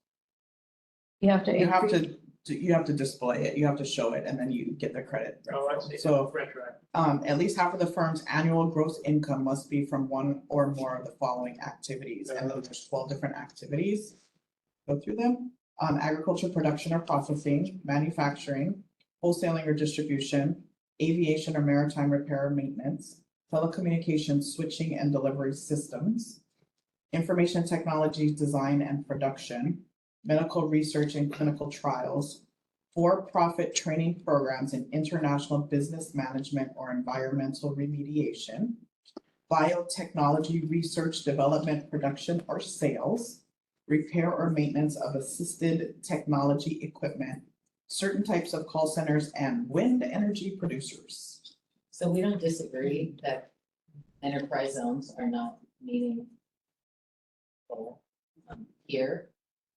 You have to. You have increase- you have to display it, you have to show it, and then you get the credit. Oh, I see. So Retroactive. at least half of the firm's annual gross income must be from one or more of the following activities, and then there's 12 different activities. Go through them, agriculture, production or processing, manufacturing, wholesaling or distribution, aviation or maritime repair or maintenance, telecommunications, switching and delivery systems, information technology, design and production, medical research and clinical trials, for-profit training programs in international business management or environmental remediation, biotechnology research, development, production, or sales, repair or maintenance of assisted technology equipment, certain types of call centers, and wind energy producers. So we don't disagree that enterprise zones are not meaningful here.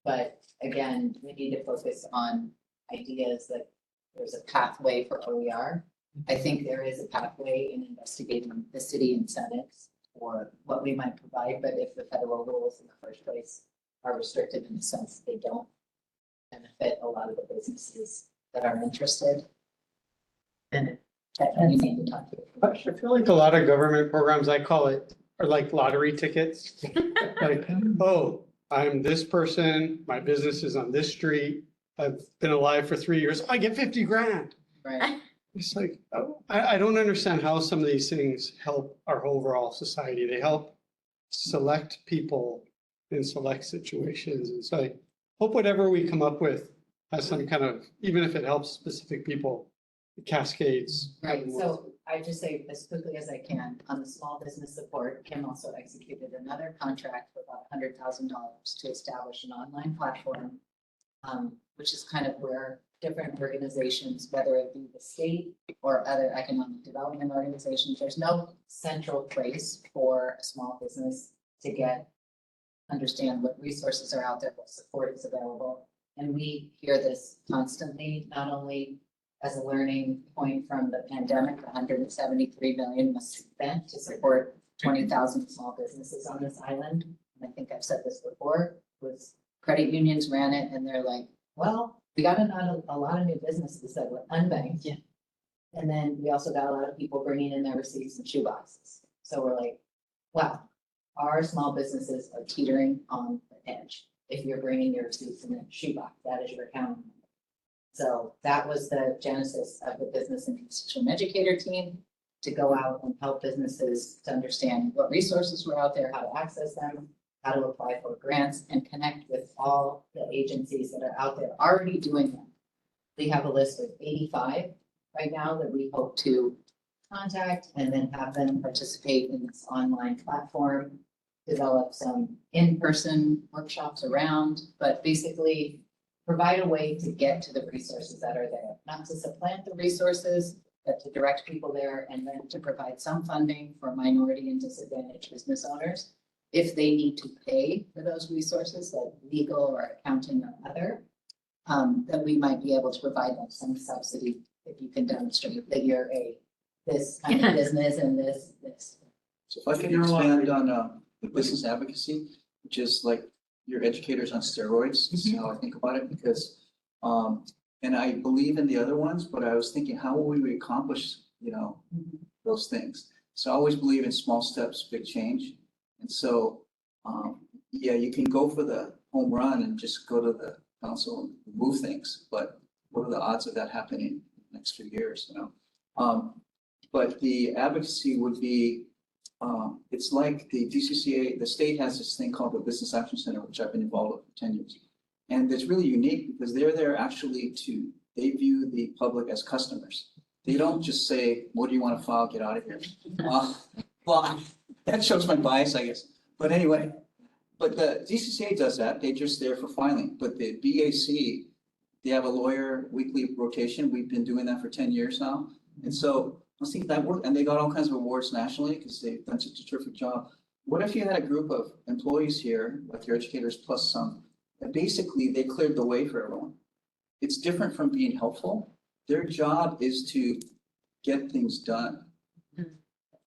But again, we need to focus on ideas that there's a pathway for OER. I think there is a pathway in investigating the city incentives for what we might provide, but if the federal rules in the first place are restrictive in the sense that they don't benefit a lot of the businesses that are interested, then that you need to talk to. I feel like a lot of government programs, I call it, are like lottery tickets. Like, oh, I'm this person, my business is on this street, I've been alive for 3 years, I get 50 grand. Right. It's like, oh, I don't understand how some of these things help our overall society. They help select people in select situations. And so I hope whatever we come up with has some kind of, even if it helps specific people, it cascades. Right, so I just say as quickly as I can, on the small business support, Kim also executed another contract for about $100,000 to establish an online platform, which is kind of where different organizations, whether it be the state or other economic development organizations, there's no central place for a small business to understand what resources are out there, what support is available. And we hear this constantly, not only as a learning point from the pandemic, 173 million was spent to support 20,000 small businesses on this island. And I think I've said this before, was credit unions ran it and they're like, well, we got a lot of new businesses that were unbanked. Yeah. And then we also got a lot of people bringing in their receipts and shoeboxes. So we're like, wow, our small businesses are teetering on the edge. If you're bringing your receipts in a shoebox, that is your accounting. So that was the genesis of the business and constituent educator team to go out and help businesses to understand what resources were out there, how to access them, how to apply for grants, and connect with all the agencies that are out there already doing them. We have a list of 85 right now that we hope to contact and then have them participate in this online platform, develop some in-person workshops around, but basically provide a way to get to the resources that are there, not to supplant the resources, but to direct people there and then to provide some funding for minority and disadvantaged business owners if they need to pay for those resources, like legal or accounting or other, that we might be able to provide them some subsidy if you can demonstrate that you're this kind of business and this. So if I could expand on the business advocacy, which is like your educators on steroids, is how I think about it, because and I believe in the other ones, but I was thinking, how will we accomplish, those things? So I always believe in small steps, big change. And so, yeah, you can go for the home run and just go to the council and move things, but what are the odds of that happening in the next few years, But the advocacy would be, it's like the DCCA, the state has this thing called the Business Action Center, which I've been involved with for 10 years. And it's really unique because they're there actually they view the public as customers. They don't just say, what do you want to file, get out of here. Well, that shows my bias, I guess. But anyway, but the DCCA does that. They're just there for filing. But the BAC, they have a lawyer weekly rotation. We've been doing that for 10 years now. And so I was thinking that worked, and they got all kinds of awards nationally because they've done such a terrific job. What if you had a group of employees here, like your educators plus some, and basically they cleared the way for everyone? It's different from being helpful. Their job is to get things done,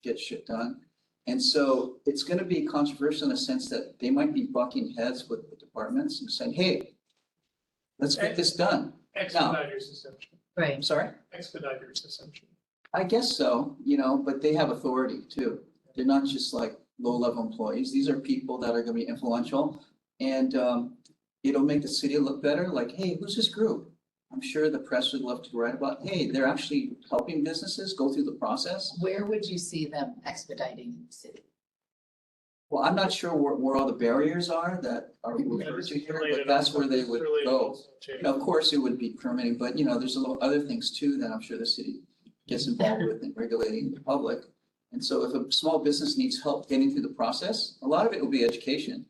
get shit done. And so it's going to be controversial in the sense that they might be bucking heads with the departments and saying, hey, let's get this done. Expediters essentially. Right. I'm sorry? Expediters essentially. I guess so, but they have authority too. They're not just like low-level employees. These are people that are going to be influential, and it'll make the city look better. Like, hey, who's this group? I'm sure the press would love to write about, hey, they're actually helping businesses go through the process. Where would you see them expediting in the city? Well, I'm not sure where all the barriers are that are referred to here, but that's where they would go. Of course, it would be permitting, but there's a lot of other things too that I'm sure the city gets involved with in regulating the public. And so if a small business needs help getting through the process, a lot of it will be education.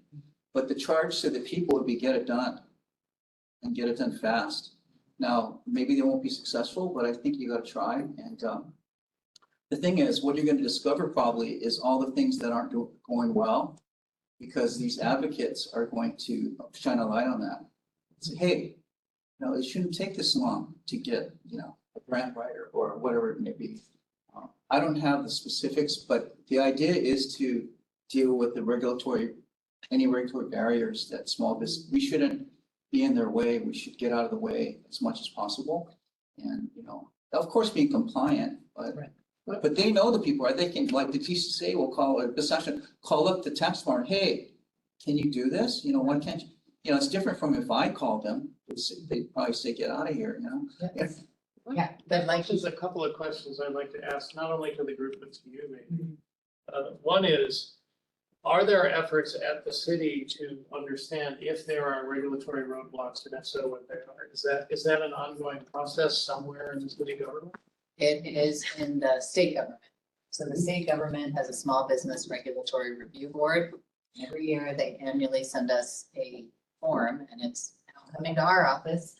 But the charge to the people would be get it done and get it done fast. Now, maybe they won't be successful, but I think you got to try. And the thing is, what you're going to discover probably is all the things that aren't going well, because these advocates are going to shine a light on that. Say, hey, it shouldn't take this long to get, a grant writer or whatever it may be. I don't have the specifics, but the idea is to deal with any regulatory barriers that small business, we shouldn't be in their way. We should get out of the way as much as possible. And, of course, being compliant, but they know the people, right? They can, like the TCCA will call up the tax department, hey, can you do this? Why can't you? It's different from if I called them, they'd probably say, get out of here, Yeah, but like, There's a couple of questions I'd like to ask, not only to the group, but to you maybe. One is, are there efforts at the city to understand if there are regulatory roadblocks, and if so, what they are? Is that an ongoing process somewhere in the city government? it is in the state government. So the state government has a small business regulatory review board. Every year, they annually send us a form, and it's now coming to our office.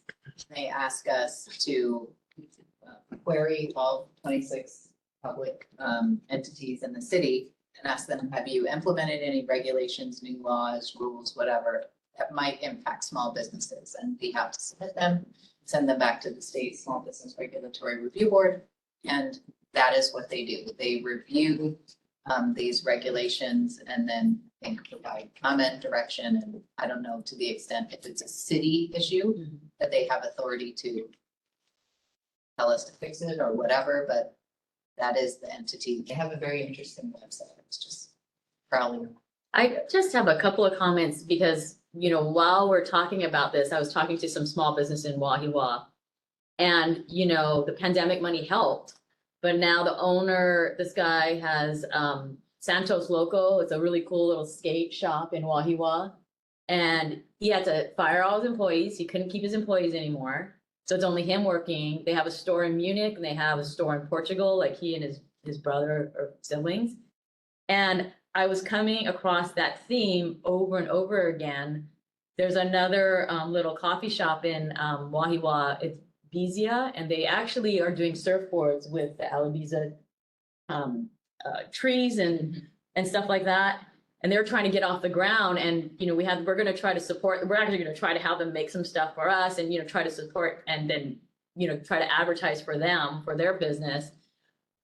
They ask us to query all 26 public entities in the city and ask them, have you implemented any regulations, new laws, rules, whatever, that might impact small businesses, and we have to submit them, send them back to the state Small Business Regulatory Review Board. And that is what they do. They review these regulations and then I think provide comment, direction, and I don't know to the extent if it's a city issue that they have authority to tell us to fix it or whatever, but that is the entity. They have a very interesting website. It's just probably. I just have a couple of comments because, you know, while we're talking about this, I was talking to some small business in Wahiwa. And, you know, the pandemic money helped, but now the owner, this guy has Santos Loco. It's a really cool little skate shop in Wahiwa. And he had to fire all his employees. He couldn't keep his employees anymore. So it's only him working. They have a store in Munich and they have a store in Portugal, like he and his brother or siblings. And I was coming across that theme over and over again. There's another little coffee shop in Wahiwa. It's Bizia, and they actually are doing surfboards with the Alabiza trees and stuff like that. And they're trying to get off the ground. And, you know, we're going to try to support, we're actually going to try to have them make some stuff for us and, you know, try to support and then, you know, try to advertise for them, for their business.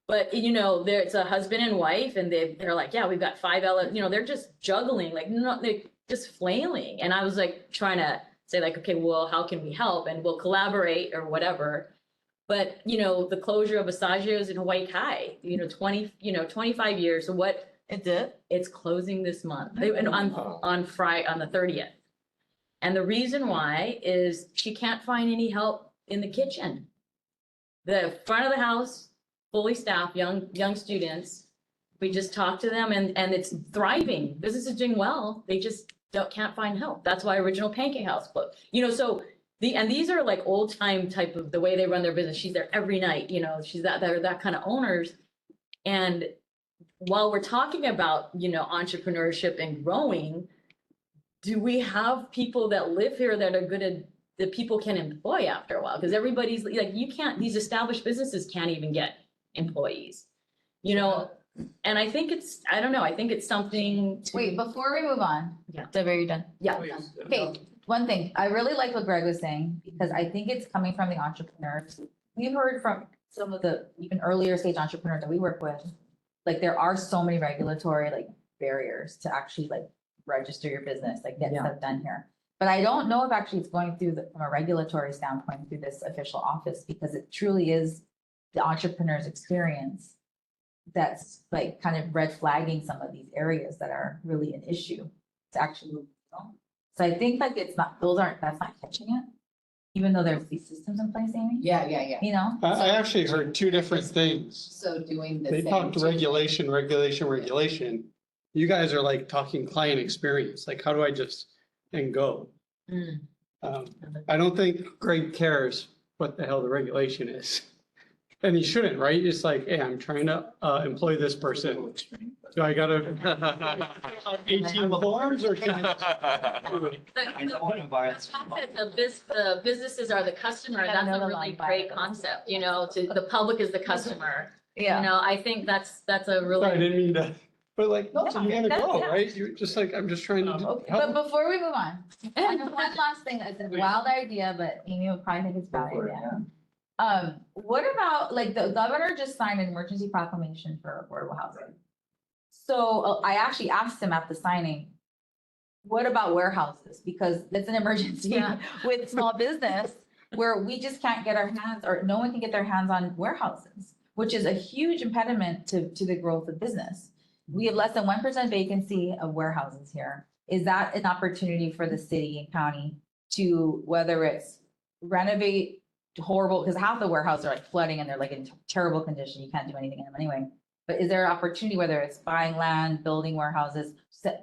But, you know, it's a husband and wife and they're like, yeah, we've got 5 you know, they're just juggling, like, they're just flailing. And I was like, trying to say like, okay, well, how can we help? And we'll collaborate or whatever. But, you know, the closure of Assaggio's in Waikiki, you know, 25 years. So what? It's closing this month on Friday, on the 30th. And the reason why is she can't find any help in the kitchen. The front of the house, fully staffed, young students. We just talked to them and it's thriving. Business is doing well. They just can't find help. That's why Original Pancake House closed. You know, so these are like old time type of the way they run their business. She's there every night, you know, they're that kind of owners. And while we're talking about, you know, entrepreneurship and growing, do we have people that live here that are good at, that people can employ after a while? Because everybody's like, these established businesses can't even get employees, you know? And I think I don't know, I think it's something to. Wait, before we move on. Yeah. Deborah, you're done. Yeah. Okay, one thing, I really like what Greg was saying, because I think it's coming from the entrepreneurs. We've heard from some of the even earlier stage entrepreneurs that we work with, like there are so many regulatory like barriers to actually like register your business, like get stuff done here. But I don't know if actually it's going through from a regulatory standpoint through this official office, because it truly is the entrepreneur's experience that's like kind of red flagging some of these areas that are really an issue to actually move along. So I think like that's not catching it, even though there's these systems in place, Amy. Yeah. You know? I actually heard two different things. So doing the They same. talked regulation. You guys are like talking client experience, like how do I just, and go. I don't think Greg cares what the hell the regulation is. And he shouldn't, right? It's like, hey, I'm trying to employ this person. Do I gotta 18 forms or? can I- The businesses are the customer. Yeah, That's a another really line by great it. concept, you know, the public is the customer. You Yeah. know, I think that's a Sorry, I really, didn't mean to, but like, No, so you wanna that's- go, yeah. right? You're just like, I'm just trying to But help. before we move on, I have one last thing, it's a wild idea, but Amy would probably think it's a bad idea. What about, like, the governor just signed an emergency proclamation for affordable housing. So I actually asked him at the signing, what about warehouses? Because it's an emergency Yeah. with small business where we just can't get our hands, or no one can get their hands on warehouses, which is a huge impediment to the growth of business. We have less than 1% vacancy of warehouses here. Is that an opportunity for the city and county to, whether it's renovate horrible, because half the warehouses are like flooding and they're like in terrible condition. You can't do anything in them anyway. But is there an opportunity, whether it's buying land, building warehouses,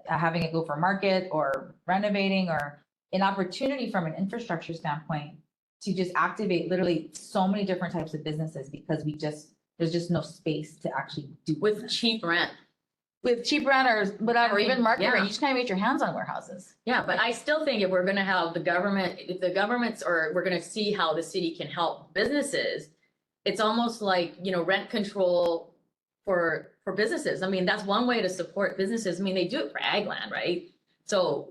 having it go for market or renovating, or an opportunity from an infrastructure standpoint to just activate literally so many different types of businesses, because there's just no space to actually do with business. cheap rent. With cheap rent or whatever, even market Yeah. rent, you just can't get your hands on warehouses. Yeah, but I still think if we're gonna have the government, if the government's, or we're gonna see how the city can help businesses, it's almost like, you know, rent control for businesses. I mean, that's one way to support businesses. I mean, they do it for ag land, right? So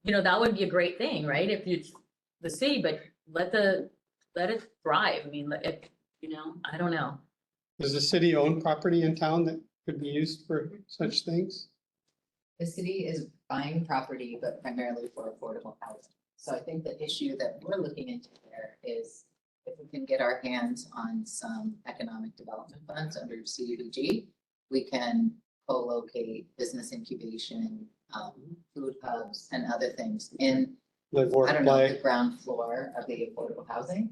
that would be a great thing, right? If it's the city, but let it thrive. I mean, I don't know. Does the city own property in town that could be used for such things? The city is buying property, but primarily for affordable housing. So I think the issue that we're looking into there is if we can get our hands on some economic development funds under CDBG, we can co-locate business incubation, food hubs and other things in, Live, work, I don't know, the play? ground floor of the affordable housing.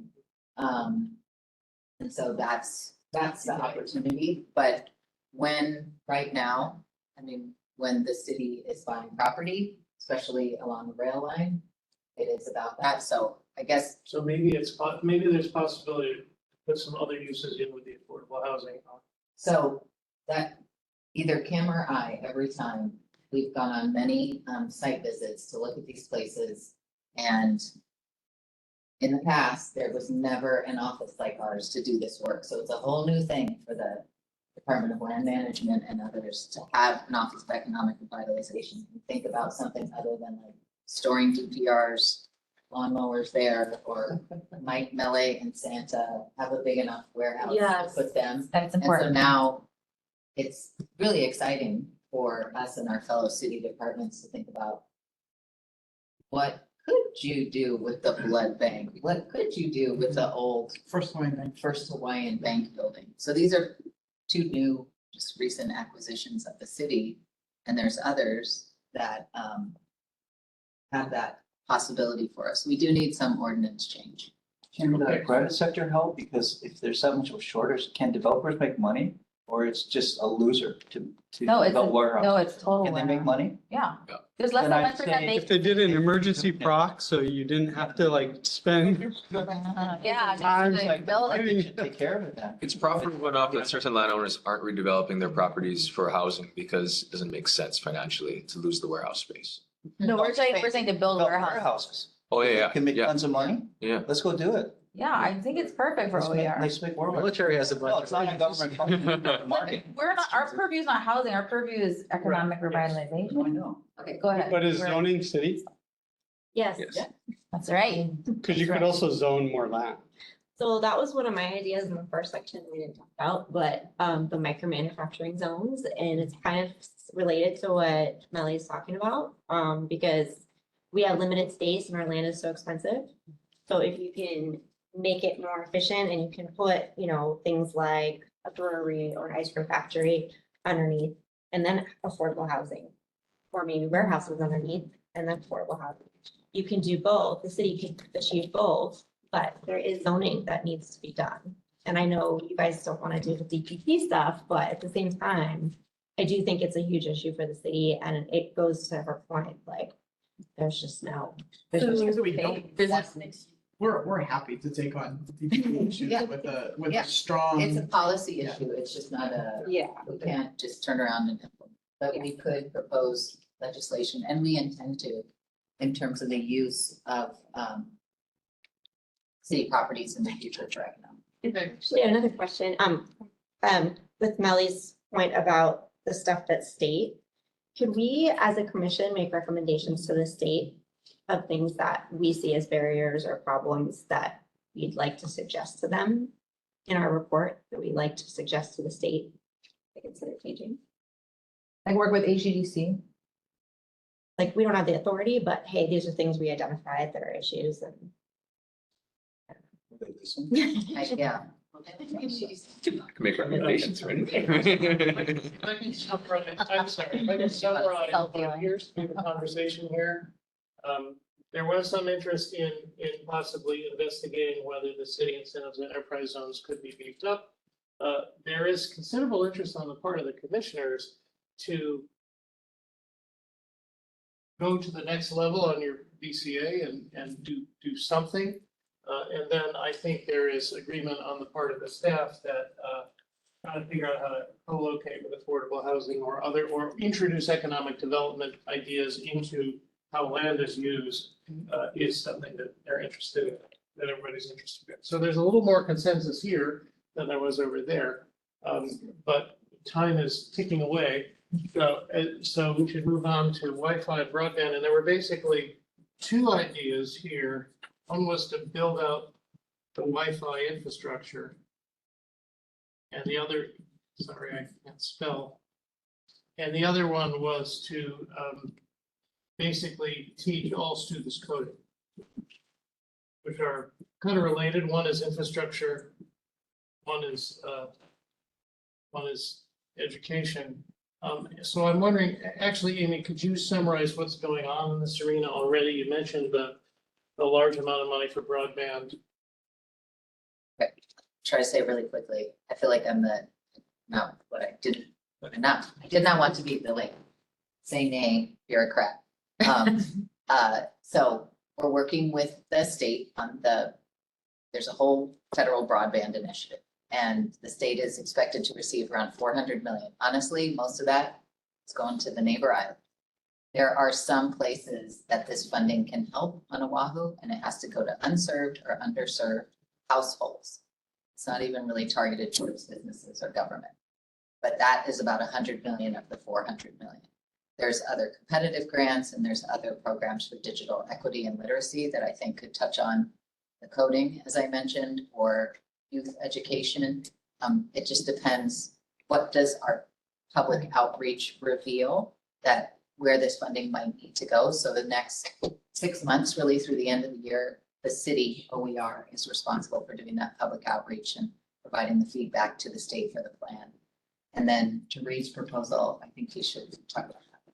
And so that's the opportunity, but right now, I mean, when the city is buying property, especially along the rail line, it is about that. So I guess, So maybe maybe there's possibility to put some other uses in with the affordable housing. so that either Kim or I, every time, we've gone on many site visits to look at these places. And in the past, there was never an office like ours to do this work. So it's a whole new thing for the Department of Land Management and others to have an Office of Economic Revitalization. Think about something other than like storing DPRs, lawnmowers there, or Mike Melee and Santa have a big enough warehouse to Yes. put them. That's And so important. now it's really exciting for us and our fellow city departments to think about what could you do with the blood bank? What could you do with the old First one, First Hawaiian Bank building? So these are two new, just recent acquisitions of the city. And there's others that have that possibility for us. We do need some ordinance change. Can the Okay. private sector help? Because if there's that much of a shortage, can developers make money? Or it's just a loser to No, develop warehouse? no, it's total. Can they make warehouse. money? Yeah. Yeah. There's less Then than I'd 1% say- If they did an emergency proc, so you didn't have to like spend. Yeah. I'm just like, build I it. They should take care of it then. It's profitable enough that certain landowners aren't redeveloping their properties for housing because it doesn't make sense financially to lose the warehouse space. No, we're saying to build warehouse. Warehouses. Oh, yeah, Can make yeah, tons of money. yeah. Let's go do it. Yeah, I think it's perfect for OER. Let's make more money. Military has a bunch. No, it's not a government function, market. We're not, our purview is not housing, our purview is economic revitalization. I know. Okay, go ahead. But is zoning city? Yes. Yes. That's right. Because you could also zone more land. So that was one of my ideas in the first section we didn't talk about, but the micro manufacturing zones, and it's kind of related to what Melly's talking about. Because we have limited space and our land is so expensive. So if you can make it more efficient and you can put, things like a brewery or an ice cream factory underneath, and then affordable housing. Or maybe warehouses underneath and then affordable housing. You can do both. The city can achieve both. But there is zoning that needs to be done. And I know you guys don't want to do the DPP stuff, but at the same time, I do think it's a huge issue for the city and it goes to her point, like, there's just no. the things that we don't Business want, mix. we're happy to take on DPP issues Yeah. with Yeah. a strong. It's a policy issue. It's just not Yeah. we can't just turn around and implement. But we could propose legislation and we intend to in terms of the use of city properties in the future for economic. Actually, another question, with Melly's point about the stuff that's state. Could we, as a commission, make recommendations to the state of things that we see as barriers or problems that we'd like to suggest to them in our report, that we'd like to suggest to the state to consider changing? Like work with HEDC. Like, we don't have the authority, but hey, these are things we identified that are issues and. Yeah. Can make recommendations, right? I'm sorry, if I can summarize, here's the conversation here. There was some interest in possibly investigating whether the city incentives and enterprise zones could be beefed up. There is considerable interest on the part of the commissioners to go to the next level on your BCA and do something. And then I think there is agreement on the part of the staff that trying to figure out how to co-locate with affordable housing or introduce economic development ideas into how land is used is something that they're interested in, that everybody's interested in. So there's a little more consensus here than there was over there. But time is ticking away. So we should move on to Wi-Fi broadband, and there were basically two ideas here. One was to build out the Wi-Fi infrastructure. And the other, sorry, I can't spell. And the other one was to basically teach all students coding, which are kind of related. One is infrastructure, one is education. So I'm wondering, actually, Amy, could you summarize what's going on in this arena already? You mentioned the large amount of money for broadband. Try to say it really quickly. I feel like I'm not what I did not want to be the like, say nay, bureaucrat. So we're working with the state on there's a whole federal broadband initiative. And the state is expected to receive around 400 million. Honestly, most of that is going to the neighbor island. There are some places that this funding can help on Oahu, and it has to go to unserved or underserved households. It's not even really targeted towards businesses or government. But that is about 100 million of the 400 million. There's other competitive grants and there's other programs for digital equity and literacy that I think could touch on the coding, as I mentioned, or youth education. It just depends, what does our public outreach reveal that where this funding might need to go? So the next 6 months, really through the end of the year, the city OER is responsible for doing that public outreach and providing the feedback to the state for the plan. And then to Reed's proposal, I think he should talk about that.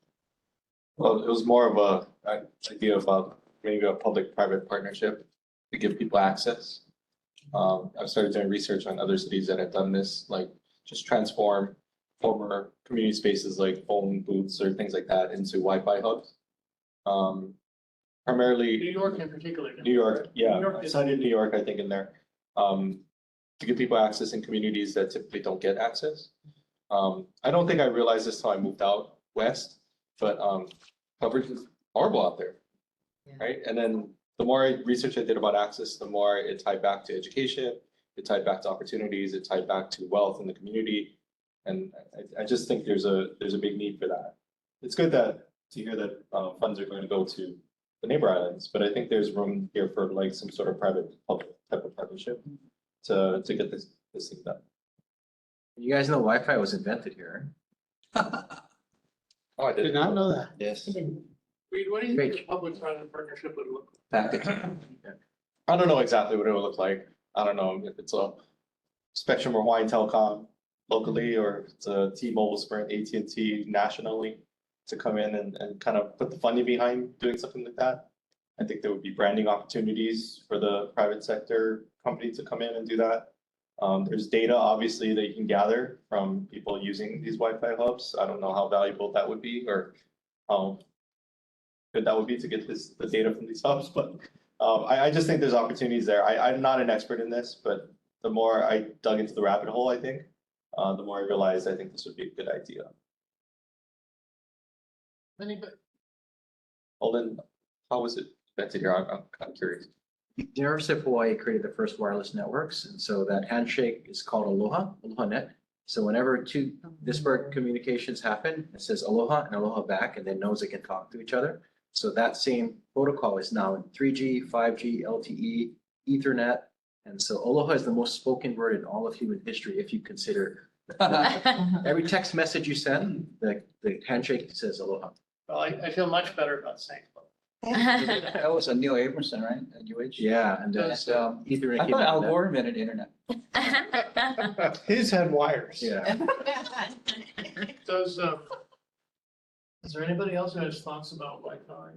Well, it was more of an idea of maybe a public-private partnership to give people access. I've started doing research on other cities that have done this, like just transform former community spaces like phone booths or things like that into Wi-Fi hubs. Primarily. New York in particular. New York, yeah, New York I is- cited New York, I think, in there. To give people access in communities that typically don't get access. I don't think I realized this till I moved out west, but coverage is horrible out there. Yeah. Right, and then the more research I did about access, the more it tied back to education, it tied back to opportunities, it tied back to wealth in the community. And I just think there's a big need for that. It's good to hear that funds are going to go to the neighbor islands, but I think there's room here for like some sort of private public type of partnership to get this thing done. You guys know Wi-Fi was invented here. Oh, I Did not know that. Yes. Reed, what do you think a public-private partnership would look Package. I don't know exactly what it would look like. I don't know if it's a Spectrum or Hawaiian Telecom locally, or if it's a T-Mobile, Sprint, AT&T nationally to come in and kind of put the funding behind doing something like that. I think there would be branding opportunities for the private sector company to come in and do that. There's data, obviously, that you can gather from people using these Wi-Fi hubs. I don't know how valuable that would be or how good that would be to get the data from these hubs, but I just think there's opportunities there. I'm not an expert in this, but the more I dug into the rabbit hole, I think, the more I realized I think this would be a good idea. Anybody? Holden, how was it invented here? I'm kind of curious. The University of Hawaii created the first wireless networks, and so that handshake is called Aloha Net. So whenever two disparate communications happen, it says Aloha and Aloha back, and then knows they can talk to each other. So that same protocol is now in 3G, 5G, LTE, Ethernet. And so Aloha is the most spoken word in all of human history if you consider every text message you send, the handshake says Aloha. Well, I feel much better about saying. That was a Neil Abramson, right, at UH? Yeah, and Does, Ethernet. I came thought out Al of that. Gore invented internet. His had wires. Yeah. Does, is there anybody else who has thoughts about Wi-Fi?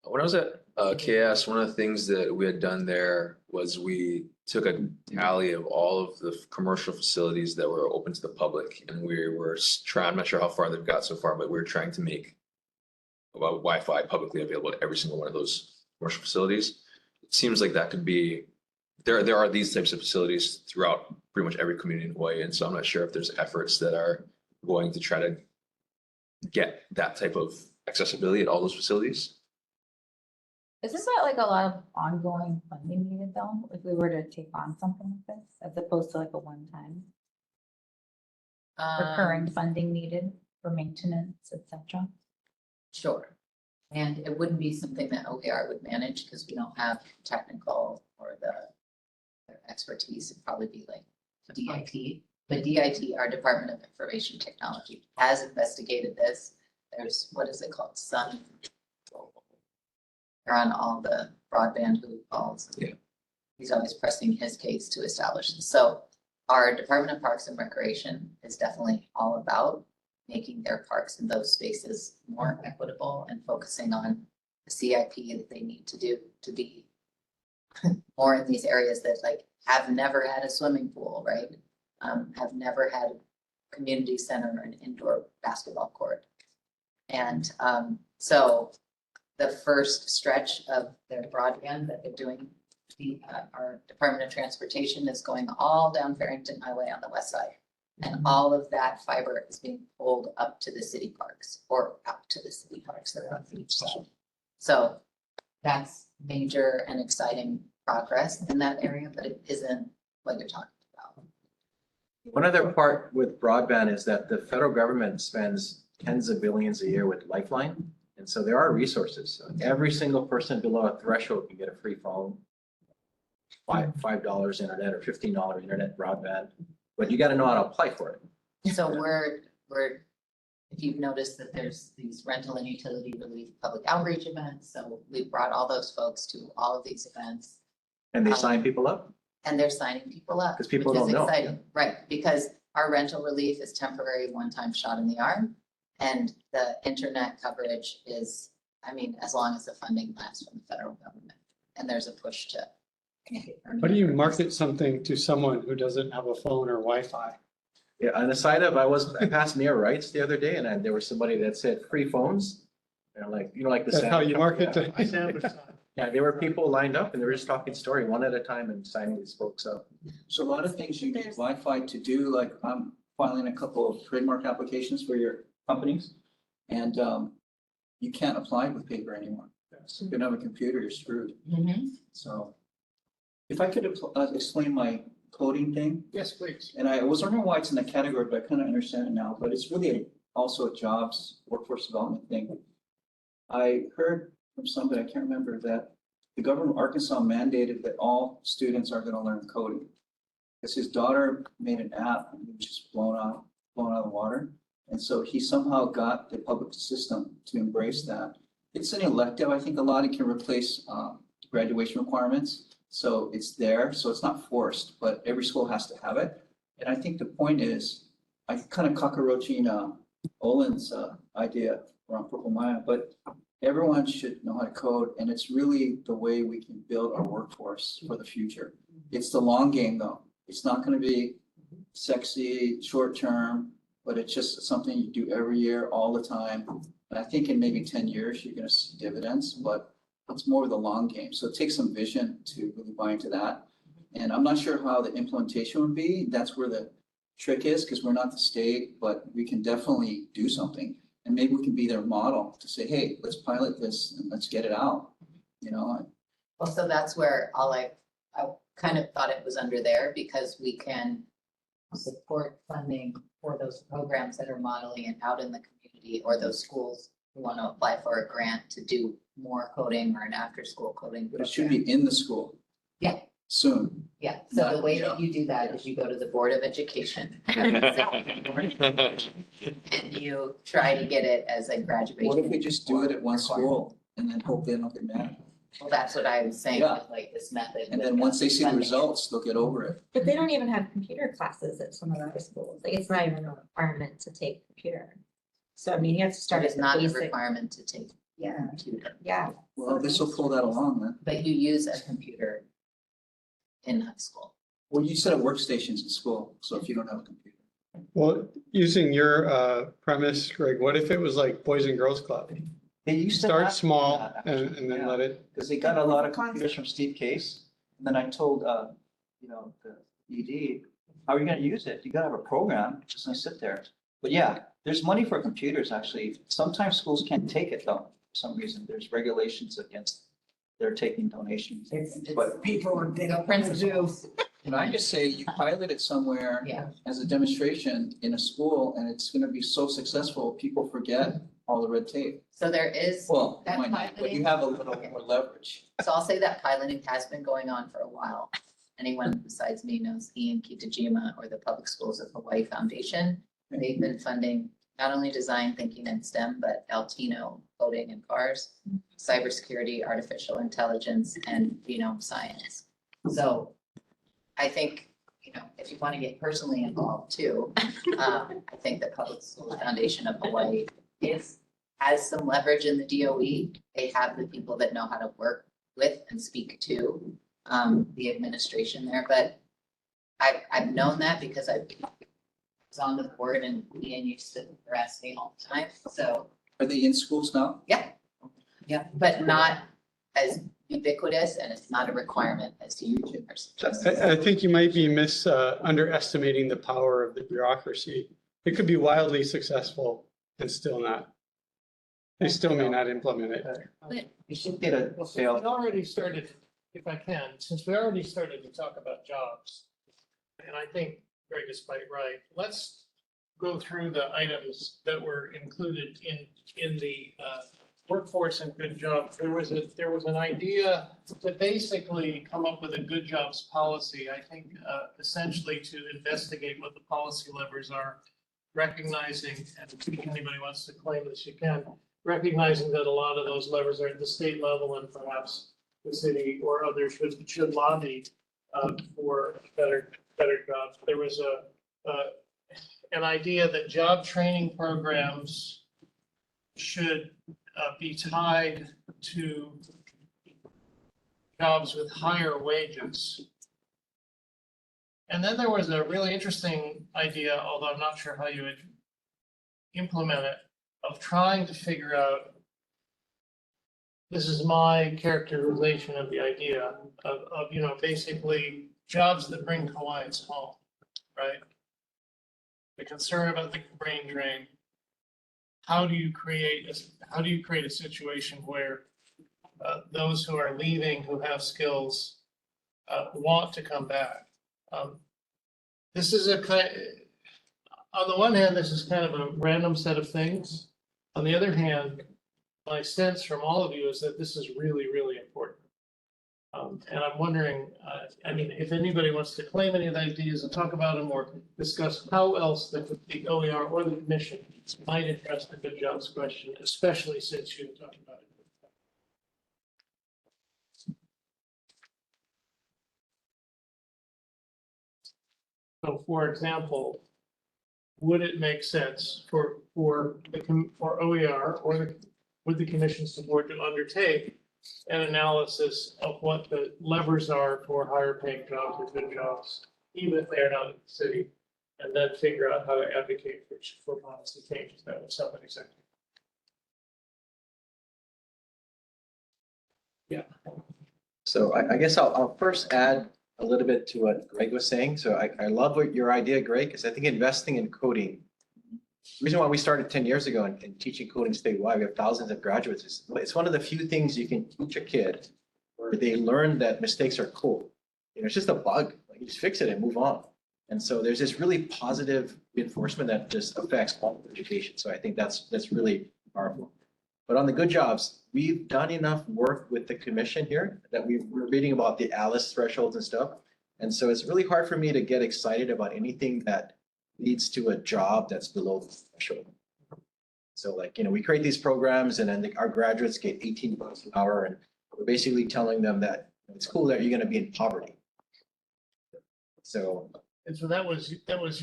When I was at KS, one of the things that we had done there was we took a tally of all of the commercial facilities that were open to the public, and we were trying, I'm not sure how far they've got so far, but we were trying to make Wi-Fi publicly available at every single one of those commercial facilities. It seems like that could be, there are these types of facilities throughout pretty much every community in Hawaii, and so I'm not sure if there's efforts that are going to try to get that type of accessibility at all those facilities. Isn't that like a lot of ongoing funding needed though, if we were to take on something like this, as opposed to like a one-time recurring funding needed for maintenance, et cetera? Sure. And it wouldn't be something that OER would manage because we don't have technical or the expertise. It'd probably be like DIT. But DIT, our Department of Information Technology, has investigated this. There's, what is it called? Sun. They're on all the broadband who calls. Yeah. He's always pressing his case to establish this. So our Department of Parks and Recreation is definitely all about making their parks in those spaces more equitable and focusing on the CIP that they need to do to be more in these areas that like have never had a swimming pool, right? Have never had a community center or an indoor basketball court. And so the first stretch of their broadband that they're doing, our Department of Transportation is going all down Farrington Highway on the west side. And all of that fiber is being pulled up to the city parks or out to the city parks that are on each side. So that's major and exciting progress in that area, but it isn't what you're talking about. One other part with broadband is that the federal government spends tens of billions a year with Lifeline. And so there are resources. So every single person below a threshold can get a free phone, $5 internet or $15 internet broadband, but you got to know how to apply for it. So we're, if you've noticed that there's these rental and utility relief public outreach events, so we've brought all those folks to all of these events. And they sign people up? And they're signing people up. 'Cause people which is don't know. exciting, right? Because our rental relief is temporary, one-time shot in the arm. And the internet coverage is, I mean, as long as the funding lasts from the federal government. And there's a push to make it permanent. How do you market something to someone who doesn't have a phone or Wi-Fi? Yeah, on the side of, I passed near Wrights the other day and there was somebody that said free phones. They're like, you know, like the. That's how you market to. Yeah, there were people lined up and they were just talking story one at a time and signing these folks up. So a lot of things you need Wi-Fi to do, like I'm filing a couple of trademark applications for your companies. And you can't apply with paper anymore. So if you don't have a computer, you're screwed. So if I could explain my coding thing, Yes, please. and I was wondering why it's in that category, but I kind of understand it now, but it's really also a jobs, workforce development thing. I heard from somebody, I can't remember, that the government of Arkansas mandated that all students are going to learn coding. Because his daughter made an app and it was just blown out of the water. And so he somehow got the public system to embrace that. It's an elective. I think a lot of it can replace graduation requirements. So it's there, so it's not forced, but every school has to have it. And I think the point is, I kind of cockroaching Olin's idea around Purple Maya, but everyone should know how to code, and it's really the way we can build our workforce for the future. It's the long game, though. It's not going to be sexy, short term, but it's just something you do every year, all the time. And I think in maybe 10 years, you're going to see dividends, but it's more of the long game. So it takes some vision to really buy into that. And I'm not sure how the implementation would be. That's where the trick is, because we're not the state, but we can definitely do something. And maybe we can be their model to say, hey, let's pilot this and let's get it out, you know? Well, so that's where I kind of thought it was under there because we can support funding for those programs that are modeling it out in the community or those schools who want to apply for a grant to do more coding or an after-school coding. But it should be in the school. Yeah. Soon. Yeah, so the way that you do that is you go to the Board of Education. And you try to get it as a graduation. What if we just do it at one school and then hope they don't get mad? Well, that's what I was saying Yeah. with like this method. And with then once they see the funding. results, they'll get over it. But they don't even have computer classes at some of our schools. Like, it's not even a requirement to take computer. So I mean, you have to start It at is the not a basic. requirement to take Yeah, computer, yeah. Well, this will pull that along then. but you use a computer in high school. Well, you set up workstations in school, so if you don't have a computer. Well, using your premise, Greg, what if it was like Boys and Girls Club? They used to Start have small that, and actually, then yeah. let it, Because they got a lot of computers from Steve Case. And then I told, you know, the ED, how are you gonna use it? You gotta have a program, it's just gonna sit there. But yeah, there's money for computers, actually. Sometimes schools can't take it though, for some reason. There's regulations against their taking donations. It's But People, they don't want to do. principles. Can I just say, you pilot it somewhere Yeah. as a demonstration in a school, and it's gonna be so successful, people forget all the red tape. So there is, Well, That might not, but you piloting- have a little more leverage. so I'll say that piloting has been going on for a while. Anyone besides me knows Ian Kitajima or the Public Schools of Hawaii Foundation. They've been funding not only design thinking and STEM, but Altino, coding and cars, cybersecurity, artificial intelligence, and genome science. So I think, if you want to get personally involved too, I think the Public Schools Foundation of Hawaii has some leverage in the DOE. They have the people that know how to work with and speak to the administration there, but I've known that because I was on the board and Ian used to harass me all the time, so, Are they in schools now? yeah. Yeah, but not as ubiquitous and it's not a requirement as to universities. I think you might be underestimating the power of the bureaucracy. It could be wildly successful and still not. They still may not implement it. You should get a Well, since fail. we already started, if I can, since we already started to talk about jobs, and I think Greg is quite right, let's go through the items that were included in the workforce and good jobs. There was an idea to basically come up with a good jobs policy, I think, essentially to investigate what the policy levers are, recognizing, and if anybody wants to claim this, you can, recognizing that a lot of those levers are at the state level and perhaps the city or others should lobby for better jobs. There was an idea that job training programs should be tied to jobs with higher wages. And then there was a really interesting idea, although I'm not sure how you would implement it, of trying to figure out, this is my characterization of the idea of basically jobs that bring Hawaiians home, right? The concern about the brain drain. How do you create a situation where those who are leaving, who have skills, want to come back? This is on the one hand, this is kind of a random set of things. On the other hand, my sense from all of you is that this is really, really important. And I'm wondering, if anybody wants to claim any of the ideas and talk about them or discuss how else the OER or the commission might address the good jobs question, especially since you talked about it. So for example, would it make sense for OER or with the commission's support to undertake an analysis of what the levers are for higher paying jobs or good jobs, even if they're not in the city, and then figure out how to advocate for policy changes that would somebody say. Yeah. So I guess I'll first add a little bit to what Greg was saying. So I love what your idea, Greg, because I think investing in coding, the reason why we started 10 years ago and teaching coding statewide, we have thousands of graduates. It's one of the few things you can teach a kid where they learn that mistakes are cool. It's just a bug, like you just fix it and move on. And so there's this really positive reinforcement that just affects all of education. So I think that's really powerful. But on the good jobs, we've done enough work with the commission here that we're reading about the ALICE thresholds and stuff. And so it's really hard for me to get excited about anything that leads to a job that's below the threshold. So we create these programs and then our graduates get $18 an hour and we're basically telling them that it's cool that you're going to be in poverty. So. And so that was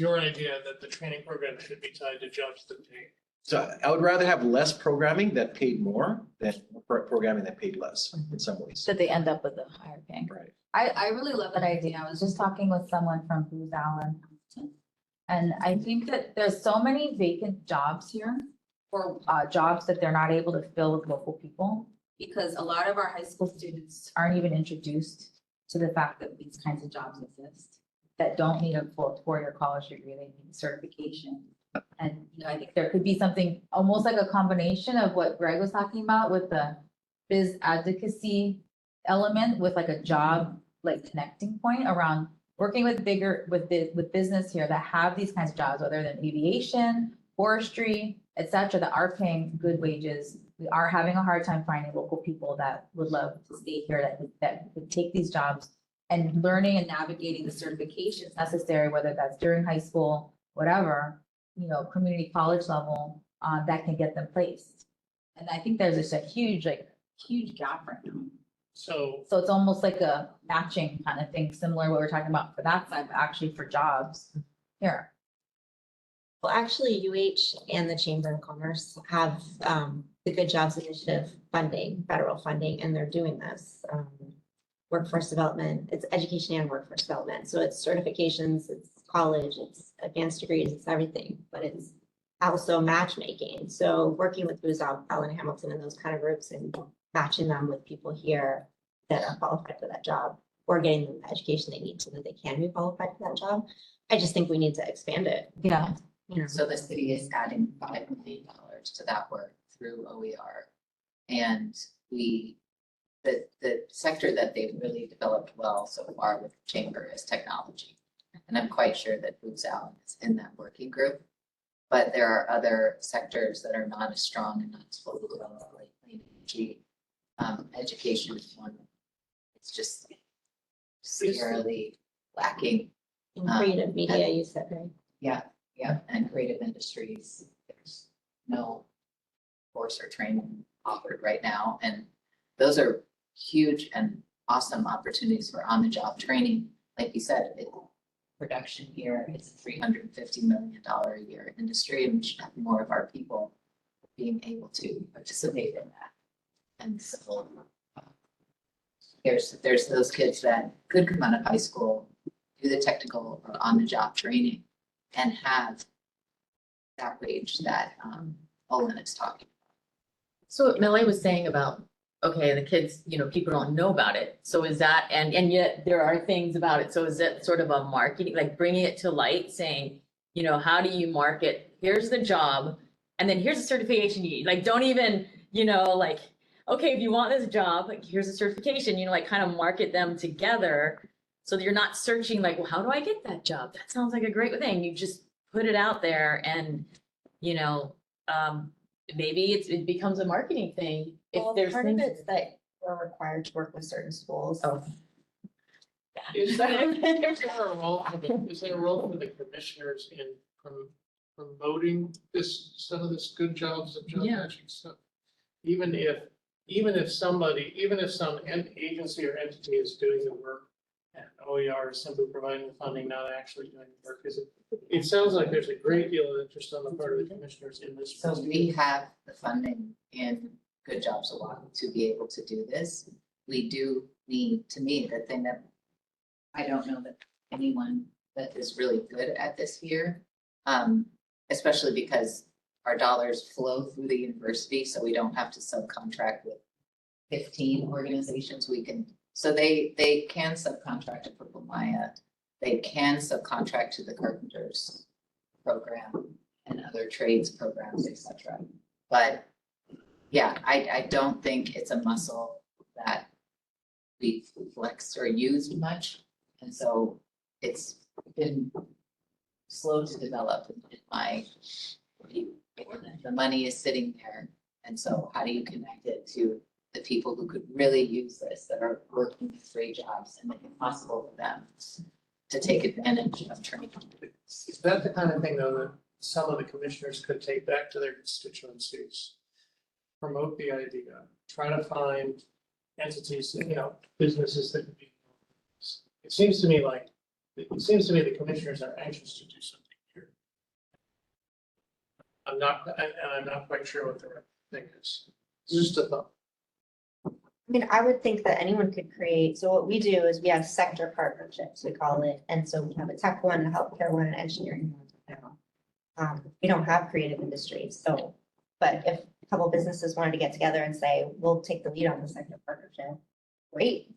your idea, that the training program should be tied to jobs that pay. So I would rather have less programming that paid more than programming that paid less in some ways. That they end up with a higher paying. Right. I really love that idea. I was just talking with someone from Booz Allen. And I think that there's so many vacant jobs here for jobs that they're not able to fill with local people. Because a lot of our high school students aren't even introduced to the fact that these kinds of jobs exist. That don't need a full four-year college degree, they need certification. And I think there could be something almost like a combination of what Greg was talking about with the biz advocacy element with like a job, like connecting point around working with with business here that have these kinds of jobs, whether they're in aviation, forestry, et cetera, that are paying good wages. We are having a hard time finding local people that would love to stay here, that would take these jobs and learning and navigating the certifications necessary, whether that's during high school, whatever, community college level, that can get them placed. And I think there's just a huge gap right now. So So it's almost like a matching kind of thing, similar to what we're talking about for that side, but actually for jobs here. Well, actually, UH and the Chamber of Commerce have the Good Jobs Initiative funding, federal funding, and they're doing this. Workforce development, it's education and workforce development. So it's certifications, it's college, it's advanced degrees, it's everything, but it's also matchmaking. So working with Booz Allen Hamilton and those kind of groups and matching them with people here that are qualified for that job or getting them the education they need so that they can be qualified for that job. I just think we need to expand it. Yeah. So the city is adding $5 million to that work through OER. And the sector that they've really developed well so far with the chamber is technology. And I'm quite sure that Booz Allen is in that working group. But there are other sectors that are not as strong and not as fully developed, like clean energy. Education is one. It's just scarily lacking. In creative media, you said, right? Yeah, and creative industries, there's no course or training offered right now. And those are huge and awesome opportunities for on-the-job training. Like you said, production here is a $350 million a year industry, and we should have more of our people being able to participate in that. And so there's those kids that could come out of high school, do the technical or on-the-job training, and have that wage that Olin is talking about. So what Melanie was saying about, okay, the kids, people don't know about it. So is that, and yet there are things about it. So is it sort of a marketing, like bringing it to light, saying, how do you market? Here's the job, and then here's a certification you need. Like, don't even, like, okay, if you want this job, like, here's a certification, like kind of market them together. So that you're not searching like, well, how do I get that job? That sounds like a great thing. You just put it out there and, maybe it becomes a marketing thing. If Well, there's part of things. it's that we're required to work with certain schools. Oh. is there a role for the commissioners in promoting some of this good jobs and job Yeah. matching stuff? Even if some agency or entity is doing the work and OER is simply providing the funding, not actually doing the work, it sounds like there's a great deal of interest on the part of the commissioners in this. So we have the funding in Good Jobs a lot to be able to do this. We do need, to me, the thing that I don't know that anyone that is really good at this here, especially because our dollars flow through the university, so we don't have to subcontract with 15 organizations. So they can subcontract to Purple Maya. They can subcontract to the Carpenters program and other trades programs, et cetera. But yeah, I don't think it's a muscle that we flex or use much. And so it's been slow to develop in my view. The money is sitting there. And so how do you connect it to the people who could really use this, that are working these great jobs, and make it possible for them to take advantage of training? Is that the kind of thing, though, that some of the commissioners could take back to their constituencies? Promote the idea, try to find entities, businesses that could be. It seems to me the commissioners are anxious to do something here. I'm not quite sure what the right thing is. It's just a thought. I mean, I would think that anyone could create, so what we do is we have sector partnerships, we call it, and so we have a tech one, a healthcare one, an engineering one. We don't have creative industries, so, but if a couple of businesses wanted to get together and say, we'll take the lead on the sector partnership, great,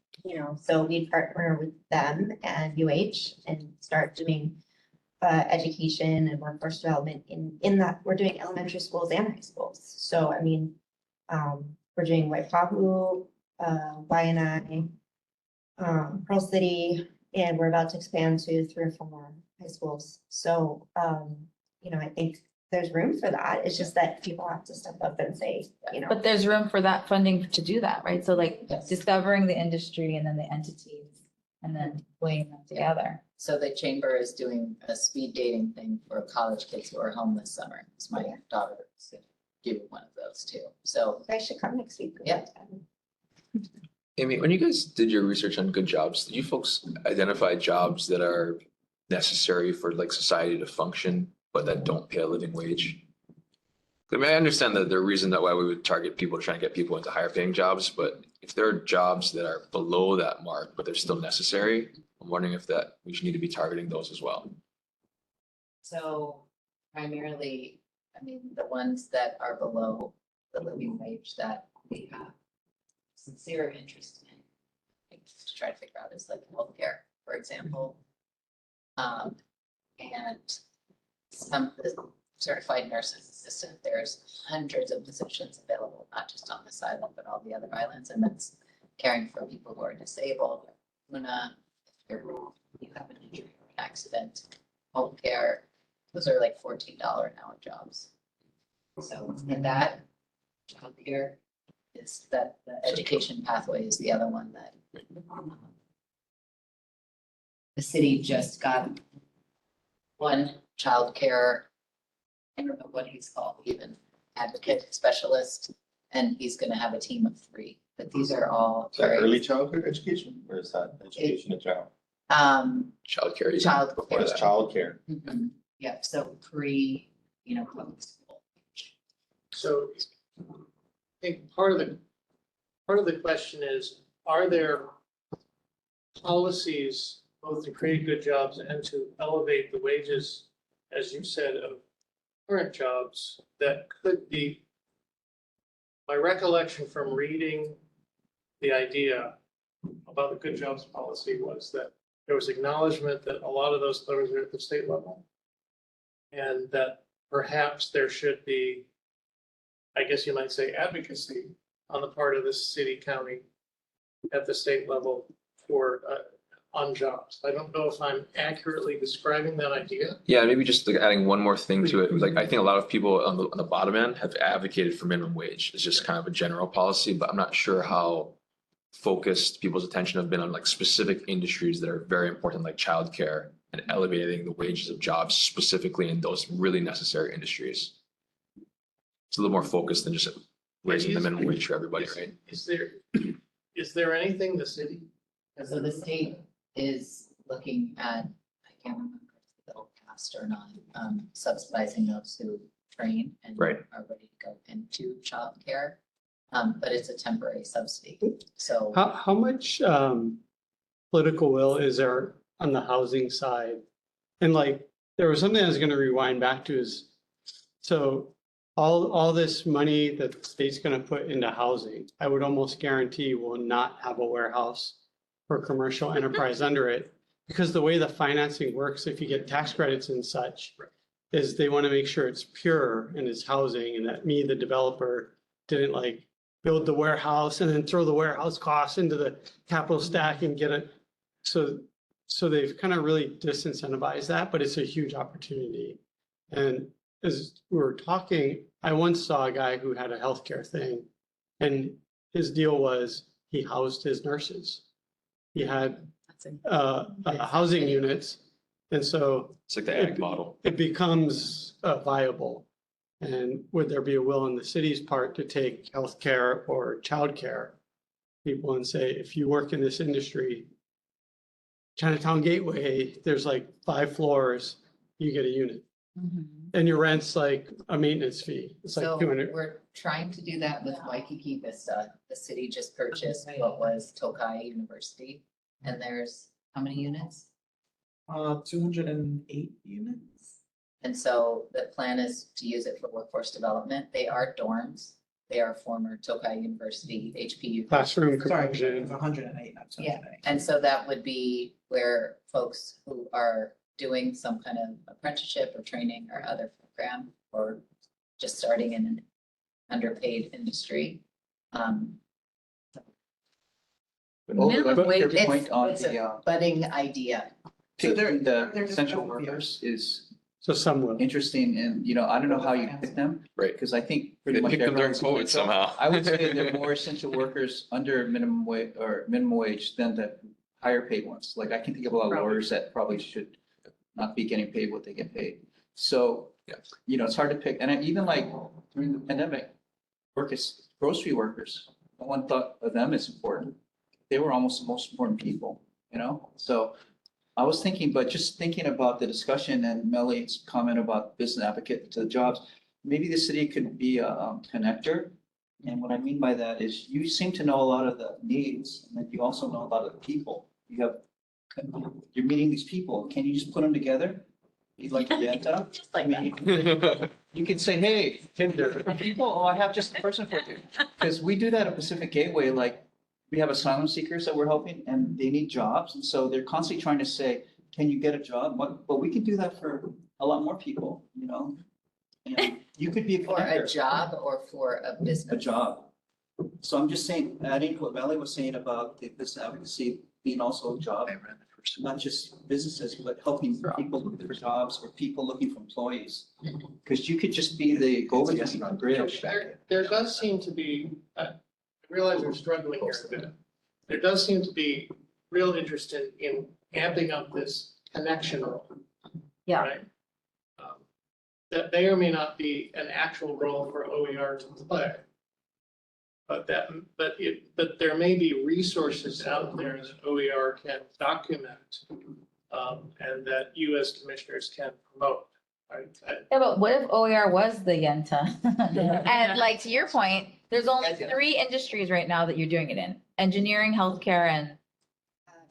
so we'd partner with them and UH and start doing education and workforce development in that, we're doing elementary schools and high schools. So, I mean, we're doing Waipahu, Waianae, Pearl City, And we're about to expand to 3 or 4 more high schools. So, you know, I think there's room for that. It's just that people have to step up and say, you know. But there's room for that funding to do that, right? So like Yes. discovering the industry and then the entities and then putting them together. So the chamber is doing a speed dating thing for college kids who are home this summer. It's my daughter is giving one of those too. So I should come next week. Yeah. Amy, when you guys did your research on good jobs, did you folks identify jobs that are necessary for like society to function, but that don't pay a living wage? I mean, I understand that the reason that why we would target people, trying to get people into higher paying jobs, but if there are jobs that are below that mark, but they're still necessary, I'm wondering if that we should need to be targeting those as well. So primarily, I mean, the ones that are below the living wage that we have sincere interest in, I think, to try to figure out is like healthcare, for example. And some certified nurses assistant, there's hundreds of positions available, not just on this island, but all the other islands, and that's caring for people who are disabled. Luna, if you have an injury or an accident, home care, those are like $14 an hour jobs. So, and that childcare is that the education pathway is the other one that the city just got one childcare, I don't know what he's called, even advocate specialist, and he's gonna have a team of 3. But these are all Is that very, early childhood education or is that education in general? Childcare. even. child. Or is childcare? Mhm. Yeah, so public school. So I think part of the question is, are there policies both to create good jobs and to elevate the wages, as you said, of current jobs that could be, my recollection from reading the idea about the good jobs policy was that there was acknowledgement that a lot of those authorities are at the state level. And that perhaps there should be, I guess you might say, advocacy on the part of the city, county, at the state level for, on jobs. I don't know if I'm accurately describing that idea. Yeah, maybe just like adding one more thing to it. Like, I think a lot of people on the bottom end have advocated for minimum wage. It's just kind of a general policy, but I'm not sure how focused people's attention have been on like specific industries that are very important, like childcare, and elevating the wages of jobs specifically in those really necessary industries. It's a little more focused than just raising the minimum wage for everybody, right? Is there anything the city? So the state is looking at, I can't remember if they'll pass or not, subsidizing those who train and Right. are ready to go into childcare. But it's a temporary subsidy, so. How much political will is there on the housing side? And like, there was something I was gonna rewind back to is, so all this money that the state's gonna put into housing, I would almost guarantee will not have a warehouse or commercial enterprise under it. Because the way the financing works, if you get tax credits and such, is they wanna make sure it's pure and it's housing, and that me, the developer, didn't like build the warehouse and then throw the warehouse costs into the capital stack and get it. So they've kind of really disincentivized that, but it's a huge opportunity. And as we were talking, I once saw a guy who had a healthcare thing, and his deal was he housed his nurses. He had housing units, and so It's like the ag model. it becomes viable. And would there be a will on the city's part to take healthcare or childcare people and say, if you work in this industry, Chinatown Gateway, there's like 5 floors, you get a unit. And your rent's like a maintenance fee. It's like So 200. we're trying to do that with Waikiki Vista. The city just purchased what was Tokai University. And there's how many units? 208 units. And so the plan is to use it for workforce development. They are dorms. They are former Tokai University, HPU. Classroom Sorry, it's conversion. 108, not 208. And so that would be where folks who are doing some kind of apprenticeship or training or other program, or just starting in an underpaid industry. Minimum wage Your point on It's the, a budding idea. picking the There's essential a few. workers is So some will. interesting and, I don't know how you pick them. Right. Because I think They pretty much picked them during everyone's COVID essential. somehow. I would say they're more essential workers under minimum wage than the higher paid ones. Like I can think of a lot of lawyers that probably should not be getting paid what they get paid. So, Yeah. it's hard to pick. And even like during the pandemic, grocery workers, no one thought of them as important. They were almost the most important people, So I was thinking, but just thinking about the discussion and Melly's comment about business advocate to the jobs, maybe the city could be a connector. And what I mean by that is you seem to know a lot of the needs, and then you also know a lot of the people. You're meeting these people. Can you just put them together? Be like Yenta? Just like that. You can say, hey, people, I have just a person for you. Because we do that at Pacific Gateway, like, we have asylum seekers that we're helping and they need jobs. And so they're constantly trying to say, can you get a job? But we can do that for a lot more people, And you could be a For a connector. job or for a business? A job. So I'm just saying, adding what Melly was saying about the business advocacy being also a job, not just businesses, but helping people look for jobs or people looking for employees. Because you could just be the go-between bridge. There does seem to be, I realize we're struggling here a bit. There does seem to be real interest in amping up this connection role. Yeah. Right? That may or may not be an actual role for OER to play. But there may be resources out there that OER can document, and that you as commissioners can promote, right? Yeah, but what if OER was the Yenta? And like, to your point, there's only 3 industries right now that you're doing it in: engineering, healthcare, and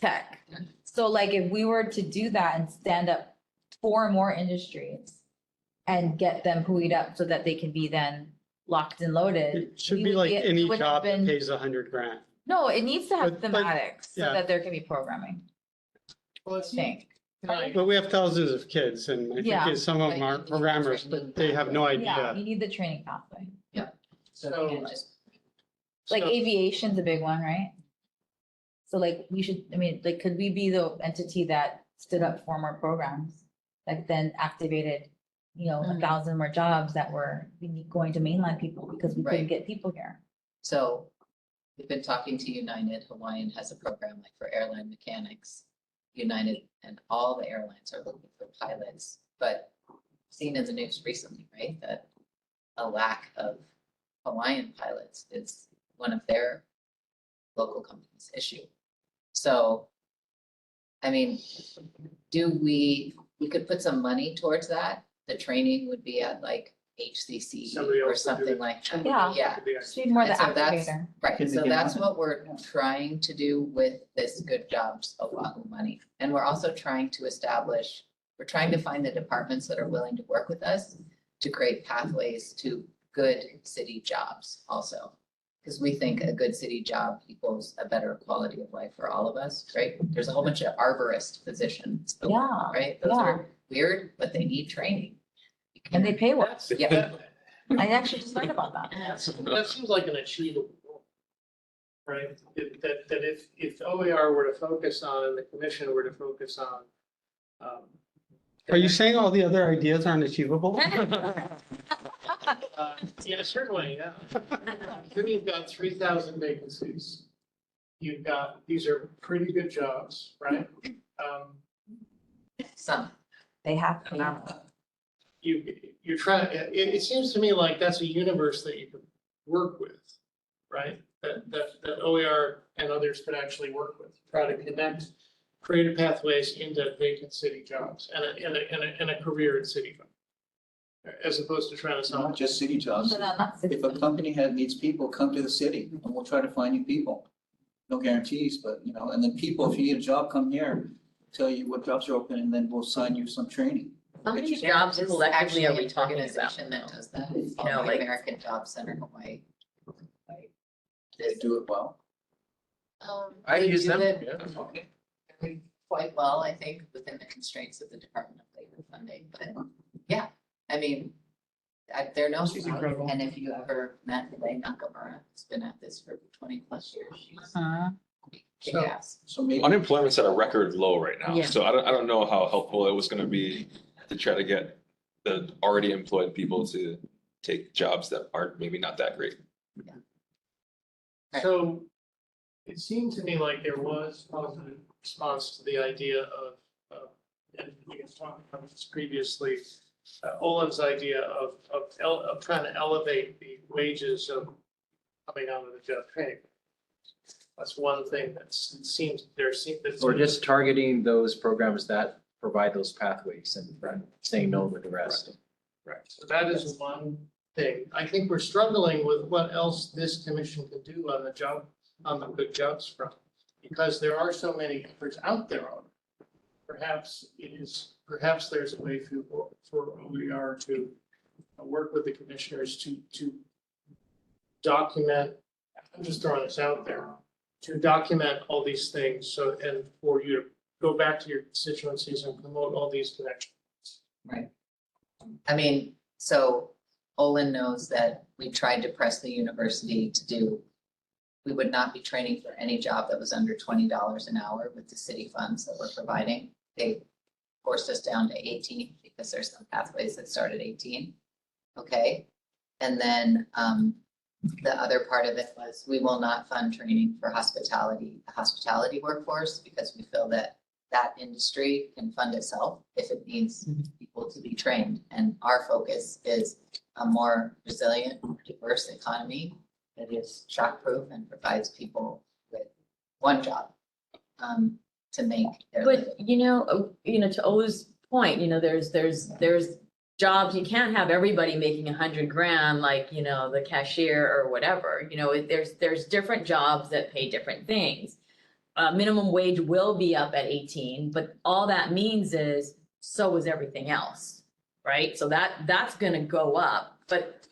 tech. So like, if we were to do that and stand up 4 more industries and get them buoyed up so that they can be then locked and loaded. It should we be would like get- any would have job that been- pays $100,000. No, it needs to have But- thematics so yeah. that there can be programming, Well, I it's, think. But we have thousands of kids and I Yeah. think some of them But you aren't need programmers, training but they have no Yeah, idea. you need the training pathway. So you can just, Like so- aviation's a big one, right? So like, we should, like, could we be the entity that stood up 4 more programs? That then activated, 1,000 more jobs that were going to mainland people because we couldn't Right. get people here. so we've been talking to United. Hawaiian has a program like for airline mechanics. United and all the airlines are looking for pilots, but seen in the news recently, right, that a lack of Hawaiian pilots is one of their local companies' issue. So, we could put some money towards that. The training would be at like HCC Somebody or else would do something it. like that. Somebody Yeah. else Yeah. could be Just need more the And so that's- activator. Right, Can they so get that's money? what we're trying to do with this Good Jobs Oahu money. And we're also trying to find the departments that are willing to work with us to create pathways to good city jobs also. Because we think a good city job equals a better quality of life for all of us, right? There's a whole bunch of arborist positions, Yeah, right? Those are weird, but they need training. You and they can't- pay well. That's, Yeah. that, I actually just read about that. that seems like an achievable goal. Right? That if OER were to focus on, and the commission were to focus on. Are you saying all the other ideas aren't achievable? Yeah, certainly, yeah. Then you've got 3,000 vacancies. These are pretty good jobs, right? Some, They have to. You're trying, it seems to me like that's a universe that you could work with, right? That OER and others could actually work with, try to connect creative pathways into vacant city jobs and a career in city. As opposed to trying to It's solve. not just city jobs. So not If a company needs people, come to the city and we'll try to find you people. No guarantees, but and then people, if you need a job, come here, tell you what jobs are open and then we'll sign you some training. How many There jobs is collectively are actually we an talking about? organization that does that. It's called know, the like- American Job Center Hawaii. They do it well. I They use do them, it yeah. Okay. very quite well, I think, within the constraints of the Department of Labor funding, but yeah, they're no She's slouch. incredible. And if you ever met Elaine Nakamura, who's been at this for 20+ years, she's kick ass. So maybe, Unemployment's at a record low right now, Yeah. so I don't know how helpful it was gonna be to try to get the already employed people to take jobs that aren't maybe not that great. So it seemed to me like there was positive response to the idea and we can talk about this previously, Olin's idea of trying to elevate the wages of coming out of the job training. That's one thing it seems that's. Or just targeting those programs that provide those pathways and saying no with the rest. Right, so that is one thing. I think we're struggling with what else this commission can do on the good jobs front. Because there are so many efforts out there on it. Perhaps there's a way for OER to work with the commissioners to document, I'm just throwing this out there, to document all these things, so, and for you to go back to your constituencies and promote all these connections. Right. I mean, so Olin knows that we tried to press the university to do, we would not be training for any job that was under $20 an hour with the city funds that we're providing. They forced us down to 18 because there's some pathways that start at 18. Okay. And then the other part of it was we will not fund training for the hospitality workforce, because we feel that that industry can fund itself if it needs people to be trained. And our focus is a more resilient, diverse economy that is shockproof and provides people with one job to make their living. But, to O's point, there's jobs, you can't have everybody making 100 grand, like, the cashier or whatever, there's different jobs that pay different things. Minimum wage will be up at 18, but all that means is so is everything else, right? So that's gonna go up, but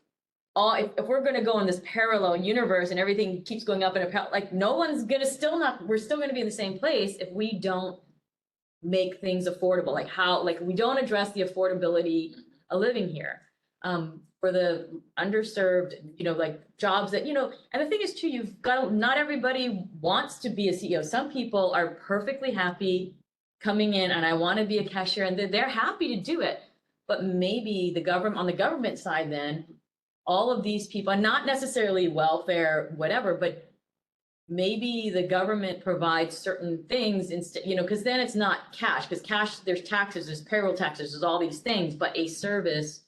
if we're gonna go in this parallel universe and everything keeps going up in no one's gonna we're still gonna be in the same place if we don't make things affordable, we don't address the affordability of living here. For the underserved, jobs that, and the thing is too, not everybody wants to be a CEO. Some people are perfectly happy coming in and I want to be a cashier, and they're happy to do it. But maybe on the government side, then all of these people, not necessarily welfare, whatever, but maybe the government provides certain things instead, because then it's not cash, because cash, there's taxes, there's payroll taxes, there's all these things, but a service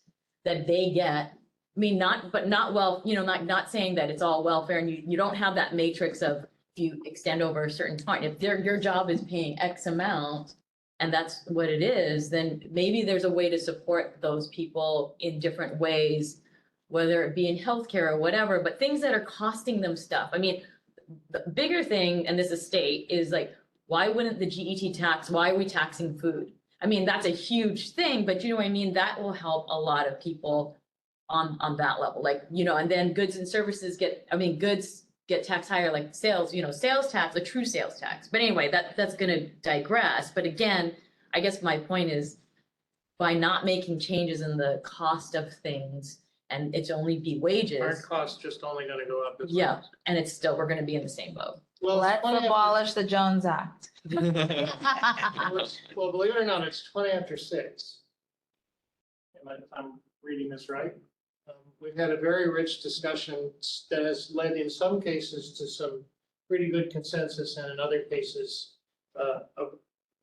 that they get, not saying that it's all welfare, and you don't have that matrix of, if you extend over a certain point, if your job is paying X amount, and that's what it is, then maybe there's a way to support those people in different ways, whether it be in healthcare or whatever, but things that are costing them stuff. The bigger thing, and this is state, is why wouldn't the GET tax, why are we taxing food? That's a huge thing, but that will help a lot of people on that level, and then goods and services goods get taxed higher, like sales, sales tax, the true sales tax. But anyway, that's gonna digress. But again, I guess my point is, by not making changes in the cost of things, and it's only be Our wages, costs just only gonna go up. yeah, and it's still, we're gonna be in the same boat. Well, Let's abolish the Jones Act. well, believe it or not, it's 20 after 6. I'm reading this right. We've had a very rich discussion that has led in some cases to some pretty good consensus, and in other cases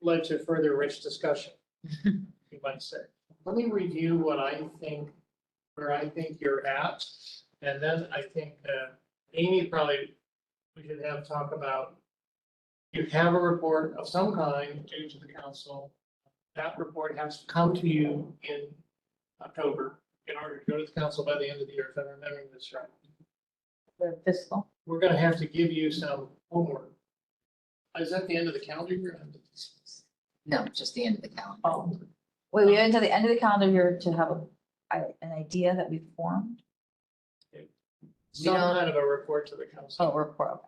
led to further rich discussion, you might say. Let me review where I think you're at, and then I think Amy we should talk about, you have a report of some kind due to the council. That report has to come to you in October in order to go to the council by the end of the year, if I'm remembering this right. The fiscal. We're gonna have to give you some homework. Is that the end of the calendar year? No, just the end of the calendar. Oh, wait, we have until the end of the calendar year to have an idea that we've formed. Some kind of a report to the council. Oh, report.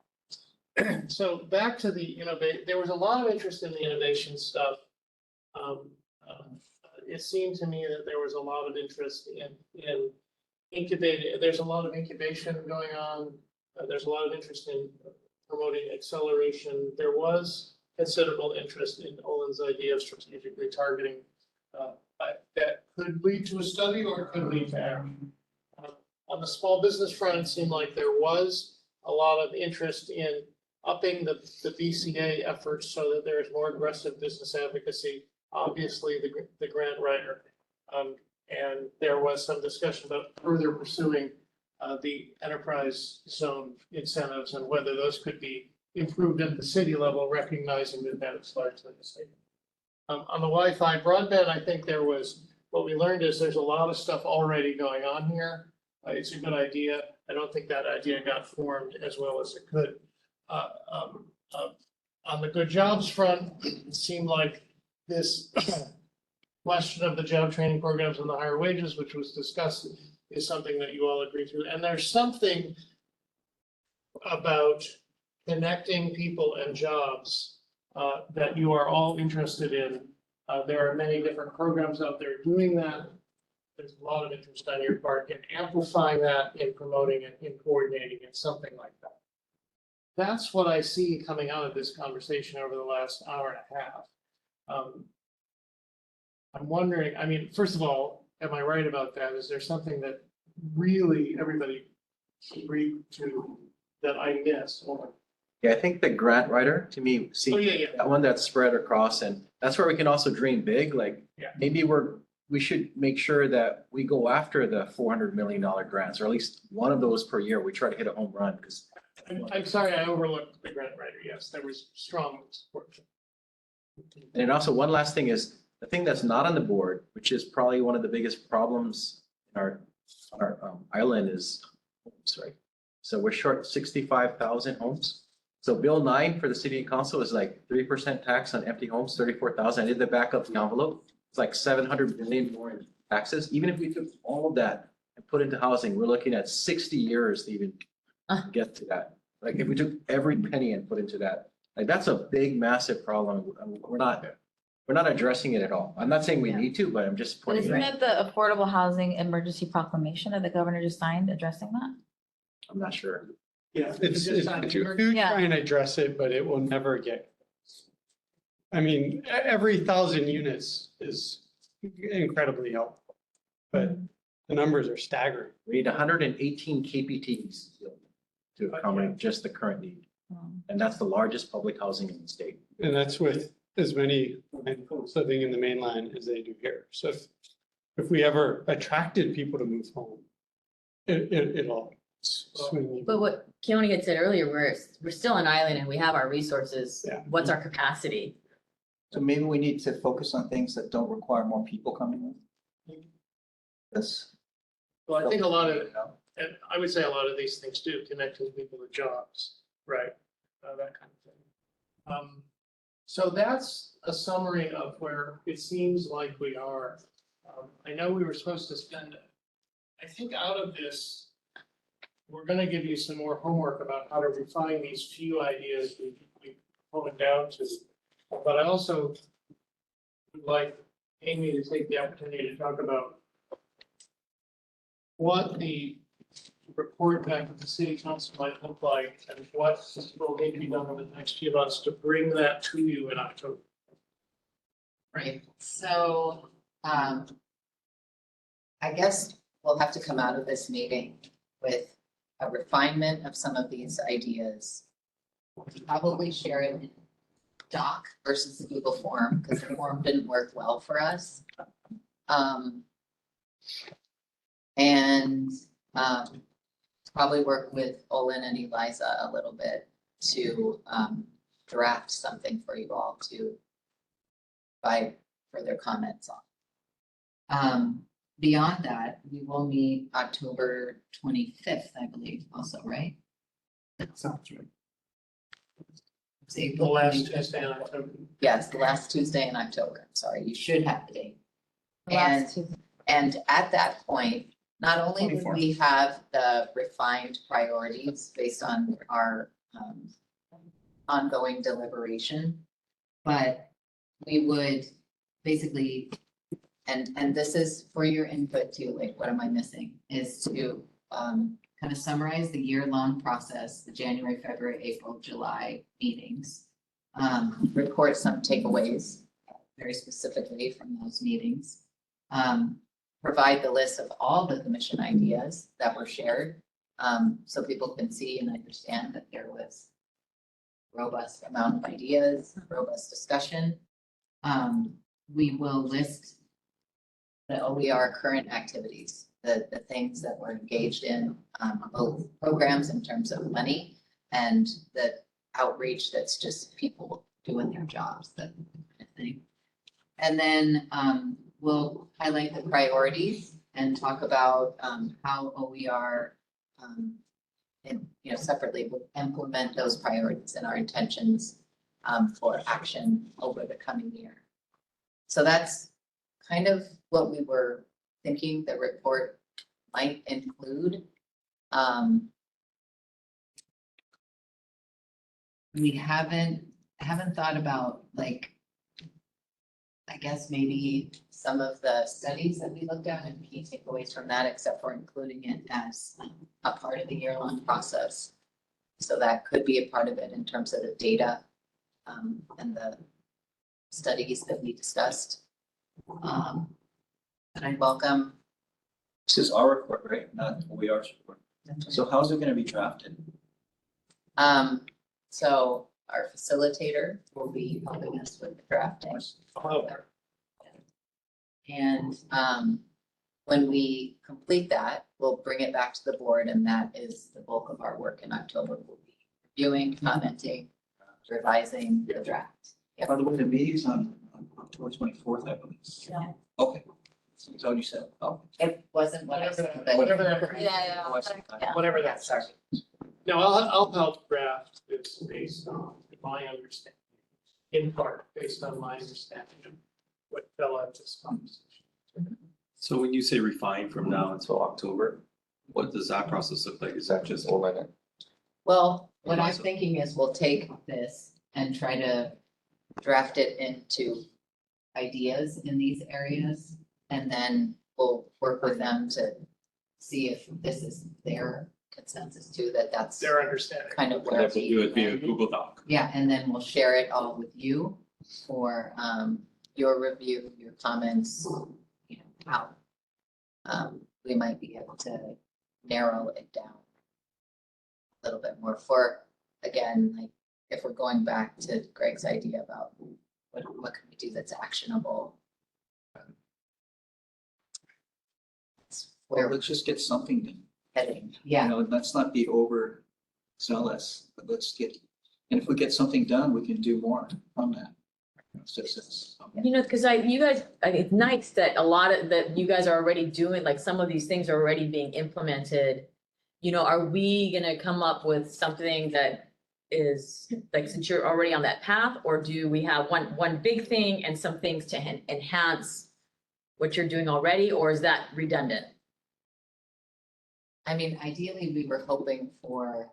So back to the there was a lot of interest in the innovation stuff. It seemed to me that there was a lot of interest in incubating. There's a lot of incubation going on. There's a lot of interest in promoting acceleration. There was considerable interest in Olin's idea of strategically targeting that could lead to a study or could lead to action. On the small business front, it seemed like there was a lot of interest in upping the BCA efforts so that there is more aggressive business advocacy. Obviously, the grant writer. And there was some discussion about further pursuing the enterprise zone incentives and whether those could be improved at the city level, recognizing that that is largely the state. On the Wi-Fi broadband, I think what we learned is there's a lot of stuff already going on here. It's a good idea. I don't think that idea got formed as well as it could. On the good jobs front, it seemed like this question of the job training programs and the higher wages, which was discussed, is something that you all agree to. And there's something about connecting people and jobs that you are all interested in. There are many different programs out there doing that. There's a lot of interest on your part in amplifying that, in promoting it, in coordinating it, something like that. That's what I see coming out of this conversation over the last hour and a half. I'm wondering, I mean, first of all, am I right about that? Is there something that really everybody agreed to that I missed? Yeah, I think the grant writer, to me, Oh, yeah, yeah. that one that's spread across, and that's where we can also dream big, like, Yeah. maybe we should make sure that we go after the $400 million grants, or at least one of those per year. We try to hit a home run, because I'm sorry, I overlooked the grant writer. Yes, there was strong support. and also one last thing is, the thing that's not on the board, which is probably one of the biggest problems in our island, is homes, right? So we're short 65,000 homes. So Bill 9 for the city and council is like 3% tax on empty homes, 34,000. I did the back of the envelope. It's like 700 million more in taxes. Even if we took all of that and put into housing, we're looking at 60 years to even get to that. Like if we took every penny and put into that, like that's a big, massive problem. We're not addressing it at all. I'm not saying we need to, but I'm just But pointing isn't it out. it the Affordable Housing Emergency Proclamation that the governor just signed addressing that? I'm not sure. Yeah. It's just do Yeah. try and address it, but it will never get. I mean, every 1,000 units is incredibly helpful, but the numbers are staggering. We need 118 KPTs to accommodate just the current need. And that's the largest public housing in the state. And that's with as many folks living in the mainland as they do here. So if we ever attracted people to move home, it'll swing. But what Keone had said earlier, we're still an island and we have our resources. Yeah. What's our capacity? So maybe we need to focus on things that don't require more people coming in. This. Well, I think a lot of, and I would say a lot of these things do, connecting people to jobs, right? That kind of thing. So that's a summary of where it seems like we are. I know we were supposed to spend, I think out of this, we're gonna give you some more homework about how to refine these few ideas we honed down to. But I also would like Amy to take the opportunity to talk about what the report back to the city council might look like and what will need to be done over the next few months to bring that to you in October. Right, so, I guess we'll have to come out of this meeting with a refinement of some of these ideas. Probably share it in Doc versus the Google form, because the form didn't work well for us. Probably work with Olin and Eliza a little bit to draft something for you all to provide further comments on. Beyond that, we will meet October 25th, I believe, also, right? That sounds right. It's The April last 25th. Tuesday in October. Yes, the last Tuesday in October. Sorry, you should have the date. Last Tuesday. And at that point, not only would 24th. we have the refined priorities based on our ongoing deliberation, but we would basically, and this is for your input too, like what am I missing, is to kind of summarize the year-long process, the January, February, April, July meetings. Report some takeaways very specifically from those meetings. Provide the list of all the commission ideas that were shared, so people can see and understand that there was robust amount of ideas, robust discussion. We will list the OER current activities, the things that we're engaged in, both programs in terms of money and the outreach that's just people doing their jobs, that kind of thing. And then we'll highlight the priorities and talk about how OER and, separately will implement those priorities and our intentions for action over the coming year. So that's kind of what we were thinking the report might include. We haven't thought about, like, I guess maybe some of the studies that we looked at and key takeaways from that, except for including it as a part of the year-long process. So that could be a part of it in terms of the data and the studies that we discussed. And I welcome. This is our report, right? Not OER's report. So how's it gonna be drafted? So our facilitator will be helping us with the drafting. And when we complete that, we'll bring it back to the board, and that is the bulk of our work in October. We'll be reviewing, commenting, revising the draft. By the way, the meeting's on October 24th, I believe. Yeah. Okay. That's all you said. Oh. It wasn't what I said. but- Whatever that. Yeah. Whatever that Sorry. No, I'll help draft this based on my understanding, in part, based on my understanding of what fell out of this conversation. So when you say refine from now until October, what does that process look like? Is that just overnight? Well, what I'm thinking is we'll take this and try to draft it into ideas in these areas. And then we'll work with them to see if this is their consensus too, that's Their understanding. kind of And where. that will do it via Google Doc. Yeah, and then we'll share it all with you for your review, your comments, how we might be able to narrow it down a little bit more for, again, like, if we're going back to Greg's idea about what can we do that's actionable. That's Well, where we're let's just get something done. heading, yeah. Let's not be over zealous, but let's get, and if we get something done, we can do more on that. Because you guys, it's nice that a lot of that you guys are already doing, like some of these things are already being implemented. Are we gonna come up with something that is, like, since you're already on that path, or do we have one big thing and some things to enhance what you're doing already, or is that redundant? I mean, ideally, we were hoping for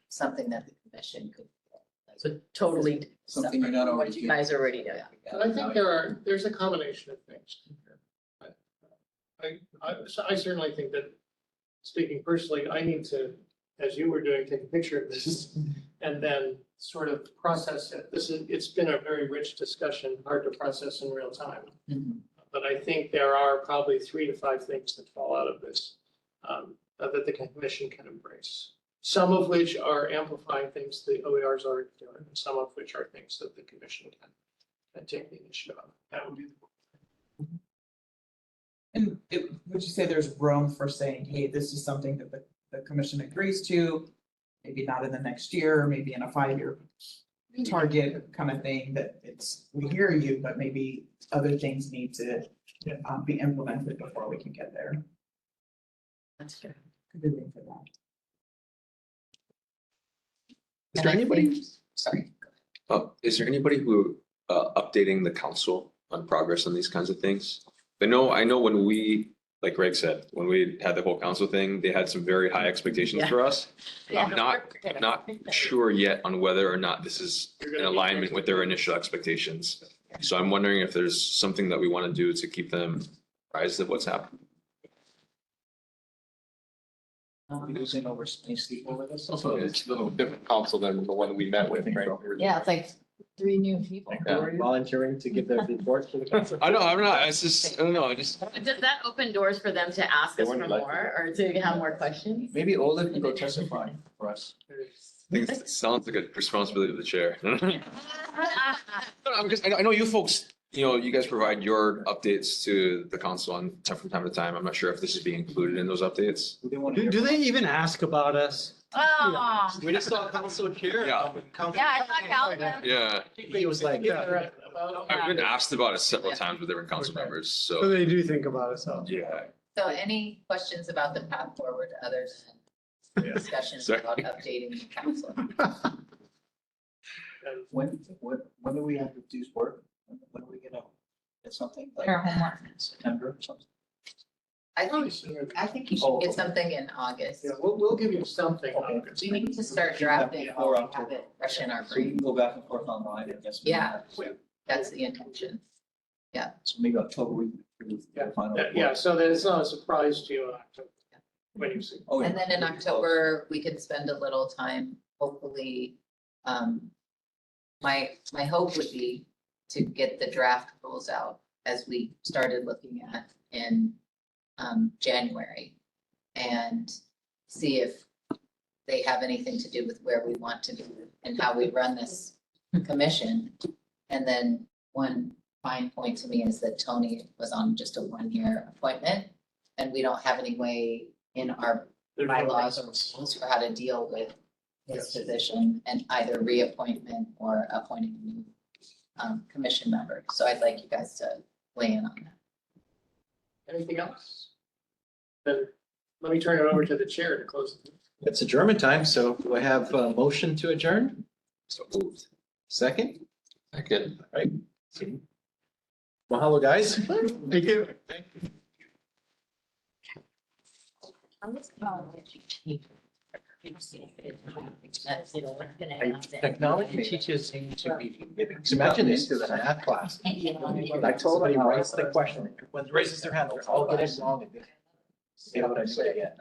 something that the commission could. So totally Something you're not separate from already what you doing. guys already do. But I think there's a combination of things. I certainly think that, speaking personally, I need to, as you were doing, take a picture of this and then sort of process it. It's been a very rich discussion, hard to process in real time. Mhm. But I think there are probably 3 to 5 things that fall out of this that the commission can embrace. Some of which are amplifying things the OER is already doing, and some of which are things that the commission can take the initiative on. That would be the. And would you say there's room for saying, hey, this is something that the commission agrees to? Maybe not in the next year, or maybe in a 5-year target kind of thing, that we hear you, but maybe other things need to be implemented before we can get there. That's fair. Could be room for that. Is there anybody, Sorry. is there anybody who updating the council on progress on these kinds of things? I know when we, like Greg said, when we had the whole council thing, they had some very high expectations for us. I'm not sure yet on whether or not this is in alignment with their initial expectations. So I'm wondering if there's something that we want to do to keep them apprised of what's happening. Losing over space people with us. Also, it's a little different council than the one we met with, right? Yeah, it's like 3 new people. Volunteering to give their report to the council. I know, I'm not, it's just, I don't know, I just, Does that open doors for them to ask They us for weren't elected. more or to have more questions? Maybe Ola can go testify for us. I think it sounds like a responsibility of the chair. Because I know you folks, you guys provide your updates to the council from time to time. I'm not sure if this is being included in those updates. Who they want to Do hear they even ask about us? Oh, We just saw council chair. Yeah. yeah, I thought Calvin. Yeah, He was like, Yeah. I've been asked about it several times with different council members, So so, they do think about us, huh? yeah. So any questions about the path forward others than discussions Sorry. about updating the council? When do we have to do work? When do we get out? It's something like Our homework. September or something? I think you should get something in August. Yeah, we'll give you something. We need to start drafting, while we have it fresh in our So you brain. can go back and forth online, I guess. Yeah. That's the intention. So maybe October we. Yeah. Final Yeah, report. so that it's not a surprise to you in October when you see. Oh, yeah. And then in October, we could spend a little time, hopefully, my hope would be to get the draft rules out as we started looking at in January. And see if they have anything to do with where we want to be and how we run this commission. And then one fine point to me is that Tony was on just a 1-year appointment. And we don't have any way in our bylaws or rules for how to deal with his position and either reappointment or appointing a new commission member. So I'd like you guys to weigh in on that. Anything else? Then let me turn it over to the chair to close. it's adjournment time, so do I have a motion to adjourn? So moved. Second? Second. Right. Mahalo, guys. Thank you. Technology teaches you to be giving. So imagine this is a math class. I told somebody writes the question, when raises their hand, they're all getting it wrong. They don't know what I said yet.